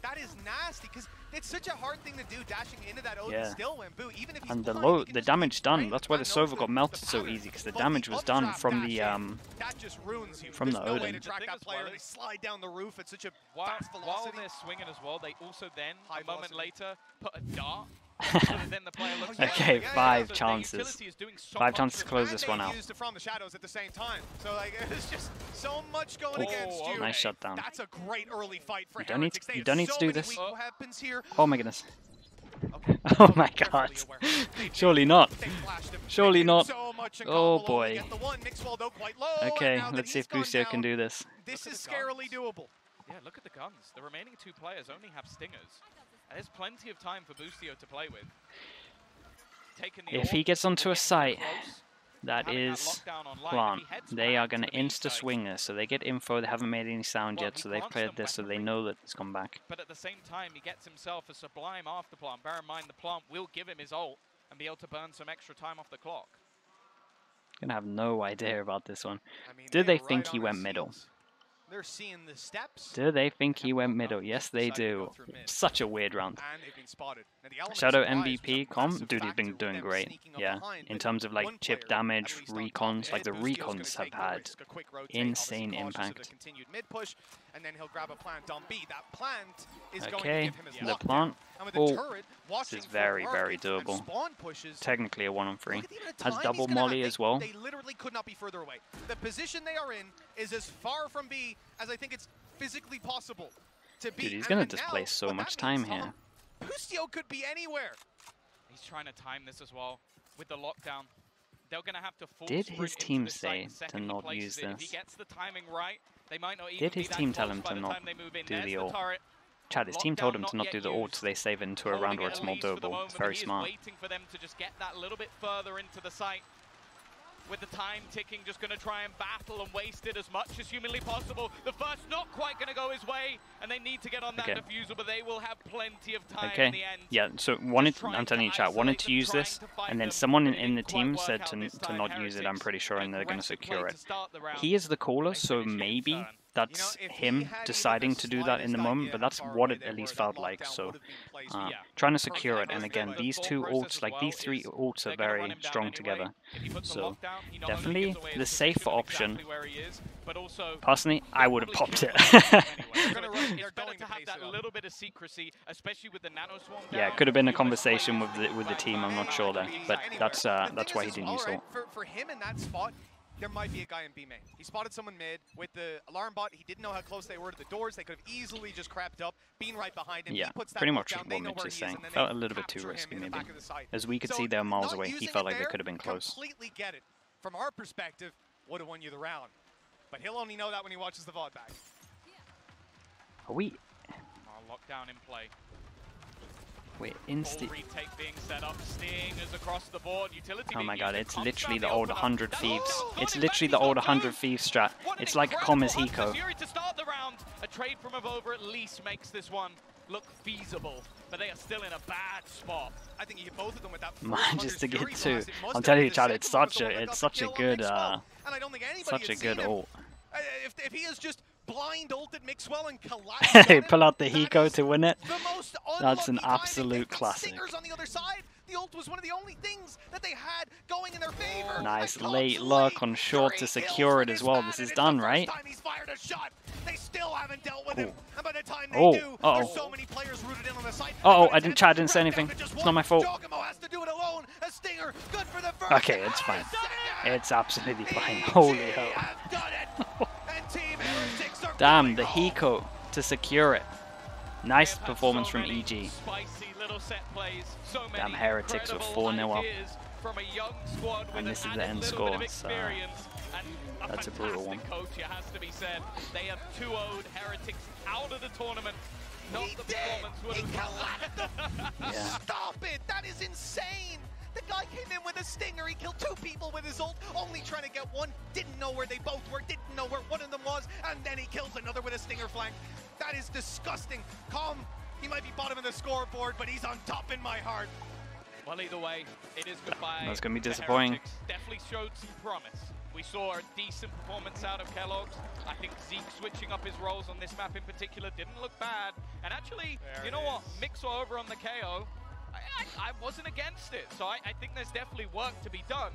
Speaker 3: That is nasty, because it's such a hard thing to do, dashing into that Odin
Speaker 1: Yeah.
Speaker 3: still when boo, even if he's
Speaker 1: And the
Speaker 3: blind, he can
Speaker 1: the
Speaker 3: just
Speaker 1: damage
Speaker 3: keep
Speaker 1: done.
Speaker 3: playing.
Speaker 1: That's why the
Speaker 3: I know
Speaker 1: Sova
Speaker 3: the-
Speaker 1: got melted
Speaker 3: the
Speaker 1: so
Speaker 3: pattern,
Speaker 1: easy, because the
Speaker 3: but
Speaker 1: damage was done
Speaker 3: updraft
Speaker 1: from
Speaker 3: dash
Speaker 1: the
Speaker 3: in, that just ruins you.
Speaker 1: from
Speaker 3: There's
Speaker 1: the
Speaker 3: no way
Speaker 1: Odin.
Speaker 3: to track
Speaker 2: The thing
Speaker 3: that
Speaker 2: as
Speaker 3: player,
Speaker 2: well
Speaker 3: and they
Speaker 2: is-
Speaker 3: slide down the roof at such a
Speaker 2: While
Speaker 3: fast velocity.
Speaker 2: they're swinging as well, they also then,
Speaker 3: High
Speaker 2: a moment
Speaker 3: velocity.
Speaker 2: later, put a dart. So that then the player looks
Speaker 1: Okay,
Speaker 2: away.
Speaker 1: 5
Speaker 2: So the
Speaker 1: chances.
Speaker 2: utility is doing so
Speaker 1: 5
Speaker 2: much
Speaker 1: chances to
Speaker 2: with
Speaker 1: close
Speaker 2: that.
Speaker 1: this
Speaker 3: And
Speaker 1: one
Speaker 3: they
Speaker 1: out.
Speaker 3: used it from the shadows at the same time. So like, it's just so much going
Speaker 2: Oh,
Speaker 3: against you.
Speaker 1: Nice shutdown.
Speaker 3: That's a great early fight for
Speaker 1: You don't need
Speaker 3: Heretics.
Speaker 1: to-
Speaker 3: They
Speaker 1: you
Speaker 3: have
Speaker 1: don't need to
Speaker 3: so
Speaker 1: do
Speaker 3: many
Speaker 1: this.
Speaker 3: weak weapons here.
Speaker 1: Oh my goodness.
Speaker 3: Okay.
Speaker 1: Oh my
Speaker 3: They're
Speaker 1: god.
Speaker 3: fully aware. They
Speaker 1: Surely not.
Speaker 3: They flashed him.
Speaker 1: Surely
Speaker 3: They did
Speaker 1: not.
Speaker 3: so much in
Speaker 1: Oh
Speaker 3: combo,
Speaker 1: boy.
Speaker 3: only get the one. Mixwell, though, quite low, and
Speaker 1: Okay,
Speaker 3: now that
Speaker 1: let's see
Speaker 3: he's
Speaker 1: if
Speaker 3: gone
Speaker 1: Bucio can
Speaker 3: down,
Speaker 1: do this.
Speaker 3: This
Speaker 2: Look
Speaker 3: is
Speaker 2: at the
Speaker 3: scarily
Speaker 2: guns.
Speaker 3: doable.
Speaker 2: Yeah, look at the guns. The remaining 2 players only have stingers. And there's plenty of time for Bucio to play with. Taking the
Speaker 1: If he
Speaker 2: orb,
Speaker 1: gets onto a
Speaker 2: getting
Speaker 1: site
Speaker 2: close,
Speaker 1: that
Speaker 2: having that
Speaker 1: is
Speaker 2: lockdown online,
Speaker 1: plant,
Speaker 2: if he heads
Speaker 1: they
Speaker 2: back
Speaker 1: are going to
Speaker 2: to the B
Speaker 1: insta
Speaker 2: site,
Speaker 1: swing us, so they get info, they haven't made any sound
Speaker 2: Well,
Speaker 1: yet,
Speaker 2: he
Speaker 1: so they've
Speaker 2: grants
Speaker 1: cleared
Speaker 2: them
Speaker 1: this, so they
Speaker 2: weaponry.
Speaker 1: know that it's come back.
Speaker 2: But at the same time, he gets himself a sublime after plant. Bear in mind, the plant will give him his ult and be able to burn some extra time off the clock.
Speaker 1: Gonna have no idea about this one.
Speaker 3: I mean,
Speaker 1: Do they
Speaker 3: are
Speaker 1: think
Speaker 3: right
Speaker 1: he
Speaker 3: on
Speaker 1: went
Speaker 3: his
Speaker 1: middle?
Speaker 3: heels. They're seeing the steps.
Speaker 1: Do they think he
Speaker 3: Have
Speaker 1: went
Speaker 3: woke
Speaker 1: middle?
Speaker 3: up,
Speaker 1: Yes, they
Speaker 3: decided to go
Speaker 1: do.
Speaker 3: through mid.
Speaker 1: Such a weird round.
Speaker 3: And they've been spotted. Now, the element of
Speaker 1: Shadow
Speaker 3: surprise was a
Speaker 1: MVP comp,
Speaker 3: massive
Speaker 1: dude, he's been
Speaker 3: factor with
Speaker 1: doing
Speaker 3: them
Speaker 1: great.
Speaker 3: sneaking up
Speaker 1: Yeah,
Speaker 3: behind,
Speaker 1: in
Speaker 3: but
Speaker 1: terms of like
Speaker 3: one
Speaker 1: chip
Speaker 3: player,
Speaker 1: damage,
Speaker 3: at least on top
Speaker 1: recons,
Speaker 3: of
Speaker 1: like
Speaker 3: it,
Speaker 1: the
Speaker 3: Busquio's gonna
Speaker 1: recons have
Speaker 3: take the
Speaker 1: had
Speaker 3: risk, a quick rotate,
Speaker 1: insane
Speaker 3: obviously cautious of
Speaker 1: impact.
Speaker 3: the continued mid push, and then he'll grab a plant on B. That plant is going to
Speaker 1: Okay,
Speaker 3: give him his
Speaker 1: the
Speaker 3: lockdown.
Speaker 1: plant.
Speaker 3: And with the
Speaker 1: Oh,
Speaker 3: turret watching
Speaker 1: is
Speaker 3: for
Speaker 1: very,
Speaker 3: work
Speaker 1: very
Speaker 3: and
Speaker 1: doable.
Speaker 3: spawn pushes,
Speaker 1: Technically a 1-on-3.
Speaker 3: look at the amount of
Speaker 1: Has
Speaker 3: time
Speaker 1: double
Speaker 3: he's gonna
Speaker 1: molly
Speaker 3: have.
Speaker 1: as well.
Speaker 3: They literally could not be further away. The position they are in is as far from B as I think it's physically possible to be.
Speaker 1: Dude, he's
Speaker 3: And-
Speaker 1: gonna
Speaker 3: and
Speaker 1: display
Speaker 3: now,
Speaker 1: so
Speaker 3: what
Speaker 1: much
Speaker 3: that means,
Speaker 1: time
Speaker 3: Tom, Bucio could be anywhere.
Speaker 2: He's trying to time this as well with the lockdown. They're going to have to full
Speaker 1: Did
Speaker 2: sprint
Speaker 1: his
Speaker 2: into
Speaker 1: team
Speaker 2: this
Speaker 1: say
Speaker 2: site the
Speaker 1: to
Speaker 2: second he
Speaker 1: not
Speaker 2: places
Speaker 1: use
Speaker 2: it. If he
Speaker 1: this?
Speaker 2: gets the timing right, they might not even
Speaker 1: Did
Speaker 2: be
Speaker 1: his
Speaker 2: that
Speaker 1: team tell
Speaker 2: close
Speaker 1: him
Speaker 2: by
Speaker 1: to
Speaker 2: the
Speaker 1: not
Speaker 2: time they move in.
Speaker 1: do
Speaker 2: There's
Speaker 1: the
Speaker 2: the
Speaker 1: ult?
Speaker 2: turret.
Speaker 1: Chad, his team told him
Speaker 2: Lockdown
Speaker 1: to
Speaker 2: not
Speaker 1: not do
Speaker 2: yet
Speaker 1: the ult,
Speaker 2: used.
Speaker 1: so they save it into a
Speaker 2: Holding
Speaker 1: round where
Speaker 2: it
Speaker 1: it's
Speaker 2: at
Speaker 1: more
Speaker 2: least for the
Speaker 1: doable.
Speaker 2: moment,
Speaker 1: It's
Speaker 2: but
Speaker 1: very
Speaker 2: he is
Speaker 1: smart.
Speaker 2: waiting for them to just get that little bit further into the site. With the time ticking, just going to try and battle and waste it as much as humanly possible. The first not quite going to go his way, and they need to get on that
Speaker 1: Okay.
Speaker 2: diffuser, but they will have plenty of time in
Speaker 1: Okay,
Speaker 2: the end.
Speaker 1: yeah, so wanted,
Speaker 2: trying
Speaker 1: I'm telling
Speaker 2: to
Speaker 1: you chat, wanted
Speaker 2: isolate
Speaker 1: to
Speaker 2: them,
Speaker 1: use
Speaker 2: trying
Speaker 1: this,
Speaker 2: to fight
Speaker 1: and then
Speaker 2: them,
Speaker 1: someone
Speaker 2: but it
Speaker 1: in the
Speaker 2: didn't quite
Speaker 1: team
Speaker 2: work
Speaker 1: said
Speaker 2: out this
Speaker 1: to
Speaker 2: time.
Speaker 1: not use it, I'm
Speaker 2: Heretics,
Speaker 1: pretty sure,
Speaker 2: an
Speaker 1: and they're going to
Speaker 2: aggressive
Speaker 1: secure
Speaker 2: play
Speaker 1: it.
Speaker 2: to start the round.
Speaker 1: He is the caller,
Speaker 2: They
Speaker 1: so
Speaker 2: finish it in
Speaker 1: maybe
Speaker 2: turn.
Speaker 1: that's
Speaker 3: if he
Speaker 1: him
Speaker 3: had
Speaker 1: deciding
Speaker 3: even
Speaker 1: to
Speaker 3: the
Speaker 1: do that in the
Speaker 3: slightest
Speaker 1: moment,
Speaker 3: idea
Speaker 1: but
Speaker 3: how
Speaker 1: that's
Speaker 3: far
Speaker 1: what
Speaker 3: away
Speaker 1: it
Speaker 3: they
Speaker 1: at
Speaker 3: were,
Speaker 1: least
Speaker 3: that
Speaker 1: felt like.
Speaker 3: lockdown
Speaker 1: So
Speaker 3: would have been placed.
Speaker 1: trying to secure it, and
Speaker 2: Perfect.
Speaker 1: again,
Speaker 2: The
Speaker 1: these
Speaker 2: thought
Speaker 1: two
Speaker 2: process
Speaker 1: ults,
Speaker 2: as
Speaker 1: like
Speaker 2: well
Speaker 1: these three
Speaker 2: is
Speaker 1: ults are
Speaker 2: they're gonna run
Speaker 1: very
Speaker 2: him down
Speaker 1: strong
Speaker 2: anyway.
Speaker 1: together.
Speaker 2: If he puts a
Speaker 1: So
Speaker 2: lockdown, he not
Speaker 1: definitely
Speaker 2: only gives away
Speaker 1: the
Speaker 2: his
Speaker 1: safer
Speaker 2: position and
Speaker 1: option.
Speaker 2: exactly where he is, but also
Speaker 1: Personally, I would have
Speaker 2: probably
Speaker 1: popped
Speaker 2: kill
Speaker 1: it.
Speaker 2: him anyway.
Speaker 3: They're gonna run-
Speaker 2: It's
Speaker 3: they're
Speaker 2: better
Speaker 3: going
Speaker 2: to
Speaker 3: to
Speaker 2: have
Speaker 3: pace
Speaker 2: that
Speaker 3: it up.
Speaker 2: little bit of secrecy, especially with the nano swarm
Speaker 1: Yeah,
Speaker 2: down.
Speaker 1: it could have been a
Speaker 2: You almost play
Speaker 1: conversation
Speaker 2: this
Speaker 1: with the
Speaker 2: bang,
Speaker 1: team. I'm
Speaker 2: bang,
Speaker 1: not
Speaker 2: bang,
Speaker 1: sure
Speaker 2: bang,
Speaker 1: there,
Speaker 2: bang,
Speaker 1: but
Speaker 2: bang,
Speaker 1: that's
Speaker 2: anywhere.
Speaker 1: why he didn't use ult.
Speaker 3: For him in that spot, there might be a guy in B main. He spotted someone mid with the alarm bot. He didn't know how close they were to the doors. They could have easily just crept up, been right behind him.
Speaker 1: Yeah,
Speaker 3: He puts that
Speaker 1: pretty
Speaker 3: ult
Speaker 1: much
Speaker 3: down. They
Speaker 1: what
Speaker 3: know
Speaker 1: Mitch
Speaker 3: where
Speaker 1: is
Speaker 3: he
Speaker 1: saying.
Speaker 3: and then
Speaker 1: Felt
Speaker 3: they
Speaker 1: a little bit too
Speaker 3: capture him
Speaker 1: risky,
Speaker 3: in the
Speaker 1: maybe.
Speaker 3: back of the site.
Speaker 1: As we could
Speaker 3: So
Speaker 1: see they were miles
Speaker 3: not
Speaker 1: away, he
Speaker 3: using
Speaker 1: felt
Speaker 3: it
Speaker 1: like they
Speaker 3: there,
Speaker 1: could have been close.
Speaker 3: Completely get it. From our perspective, would have won you the round. But he'll only know that when he watches the VOD back.
Speaker 1: Are we?
Speaker 2: Lockdown in play.
Speaker 1: We're
Speaker 2: Full
Speaker 1: instant.
Speaker 2: retake being set up. Sting is across the board. Utility
Speaker 1: Oh my
Speaker 2: being
Speaker 1: god,
Speaker 2: used.
Speaker 1: it's
Speaker 2: Comes
Speaker 1: literally
Speaker 2: down
Speaker 1: the old
Speaker 2: opener.
Speaker 1: 100
Speaker 2: That's
Speaker 1: Thieves.
Speaker 2: all gone.
Speaker 1: It's
Speaker 2: In
Speaker 1: literally
Speaker 2: fact,
Speaker 1: the
Speaker 2: he's
Speaker 1: old
Speaker 2: got
Speaker 1: 100
Speaker 2: two.
Speaker 1: Thieves strat.
Speaker 2: What an
Speaker 1: It's like
Speaker 2: incredible
Speaker 1: Commas
Speaker 2: hunt for
Speaker 1: Hiko.
Speaker 2: Fury to start the round. A trade from Avova at least makes this one look feasible, but they are still in a bad spot.
Speaker 3: I think you get both of them with that.
Speaker 1: Man, just to get two.
Speaker 3: It must
Speaker 1: I'm
Speaker 3: have
Speaker 1: telling
Speaker 3: been
Speaker 1: you,
Speaker 3: the
Speaker 1: Chad,
Speaker 3: second
Speaker 1: it's
Speaker 3: one was
Speaker 1: such
Speaker 3: the one
Speaker 1: a
Speaker 3: that
Speaker 1: it's
Speaker 3: got
Speaker 1: such
Speaker 3: the
Speaker 1: a
Speaker 3: kill on
Speaker 1: good
Speaker 3: Mixwell. And I don't think anybody
Speaker 1: such a
Speaker 3: had
Speaker 1: good
Speaker 3: seen him.
Speaker 1: ult.
Speaker 3: If he has just blind ulted Mixwell and collapsed,
Speaker 1: Pull out the Hiko to win it.
Speaker 3: the most
Speaker 1: That's an
Speaker 3: unlucky timing.
Speaker 1: absolute
Speaker 3: They've got
Speaker 1: classic.
Speaker 3: Stingers on the other side. The ult was one of the only things that they had going in their favor.
Speaker 1: Nice
Speaker 3: And
Speaker 1: late
Speaker 3: Cobb's
Speaker 1: luck
Speaker 3: late
Speaker 1: on short to
Speaker 3: 3 kills
Speaker 1: secure
Speaker 3: for
Speaker 1: it as
Speaker 3: this
Speaker 1: well.
Speaker 3: man,
Speaker 1: This
Speaker 3: and
Speaker 1: is
Speaker 3: it's
Speaker 1: done,
Speaker 3: the first
Speaker 1: right?
Speaker 3: time he's fired a shot. They still haven't dealt with him. And by the time they
Speaker 1: Oh,
Speaker 3: do,
Speaker 1: uh-oh.
Speaker 3: there's so many players rooted in on the site.
Speaker 1: Uh-oh,
Speaker 3: But
Speaker 1: I didn't chat, I didn't say
Speaker 3: wrapped down
Speaker 1: anything.
Speaker 3: to just
Speaker 1: It's
Speaker 3: one.
Speaker 1: not my fault.
Speaker 3: Giacomo has to do it alone. A Stinger, good for the first.
Speaker 1: Okay, it's fine. It's absolutely fine. Holy hell.
Speaker 3: Have done it. And Team Heretics are
Speaker 1: Damn,
Speaker 3: going
Speaker 1: the
Speaker 3: home.
Speaker 1: Hiko to secure it. Nice
Speaker 2: They've had
Speaker 1: performance
Speaker 2: so
Speaker 1: from
Speaker 2: many
Speaker 1: EG.
Speaker 2: Spicy little set plays, so
Speaker 1: Damn,
Speaker 2: many
Speaker 1: Heretics were
Speaker 2: incredible
Speaker 1: 4-0 up.
Speaker 2: ideas from a young squad with
Speaker 1: And
Speaker 2: an
Speaker 1: this is the
Speaker 2: added
Speaker 1: end
Speaker 2: little
Speaker 1: score,
Speaker 2: bit of
Speaker 1: so
Speaker 2: experience and
Speaker 1: that's a brutal one.
Speaker 2: fantastic coach, it has to be said. They have 2-0'd Heretics out of the tournament. Not
Speaker 3: He
Speaker 2: the
Speaker 3: did.
Speaker 2: performance would
Speaker 3: He
Speaker 2: have
Speaker 3: collapsed.
Speaker 1: Yeah.
Speaker 3: Stop it. That is insane. The guy came in with a Stinger. He killed 2 people with his ult, only trying to get one. Didn't know where they both were. Didn't know where one of them was. And then he kills another with a Stinger flank. That is disgusting. Calm. He might be bottom of the scoreboard, but he's on top in my heart.
Speaker 2: Well, either way, it is goodbye.
Speaker 1: That's gonna be
Speaker 2: to
Speaker 1: disappointing.
Speaker 2: Heretics. Definitely showed some promise. We saw a decent performance out of Kellogg's. I think Zeke switching up his roles on this map in particular didn't look bad. And actually,
Speaker 3: There
Speaker 2: you know
Speaker 3: it
Speaker 2: what?
Speaker 3: is.
Speaker 2: Mixwell over on the KO, I wasn't against it. So I think there's definitely work to be done.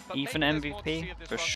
Speaker 2: But
Speaker 1: Even
Speaker 2: maybe there's more to
Speaker 1: MVP
Speaker 2: see of this
Speaker 1: for
Speaker 2: run.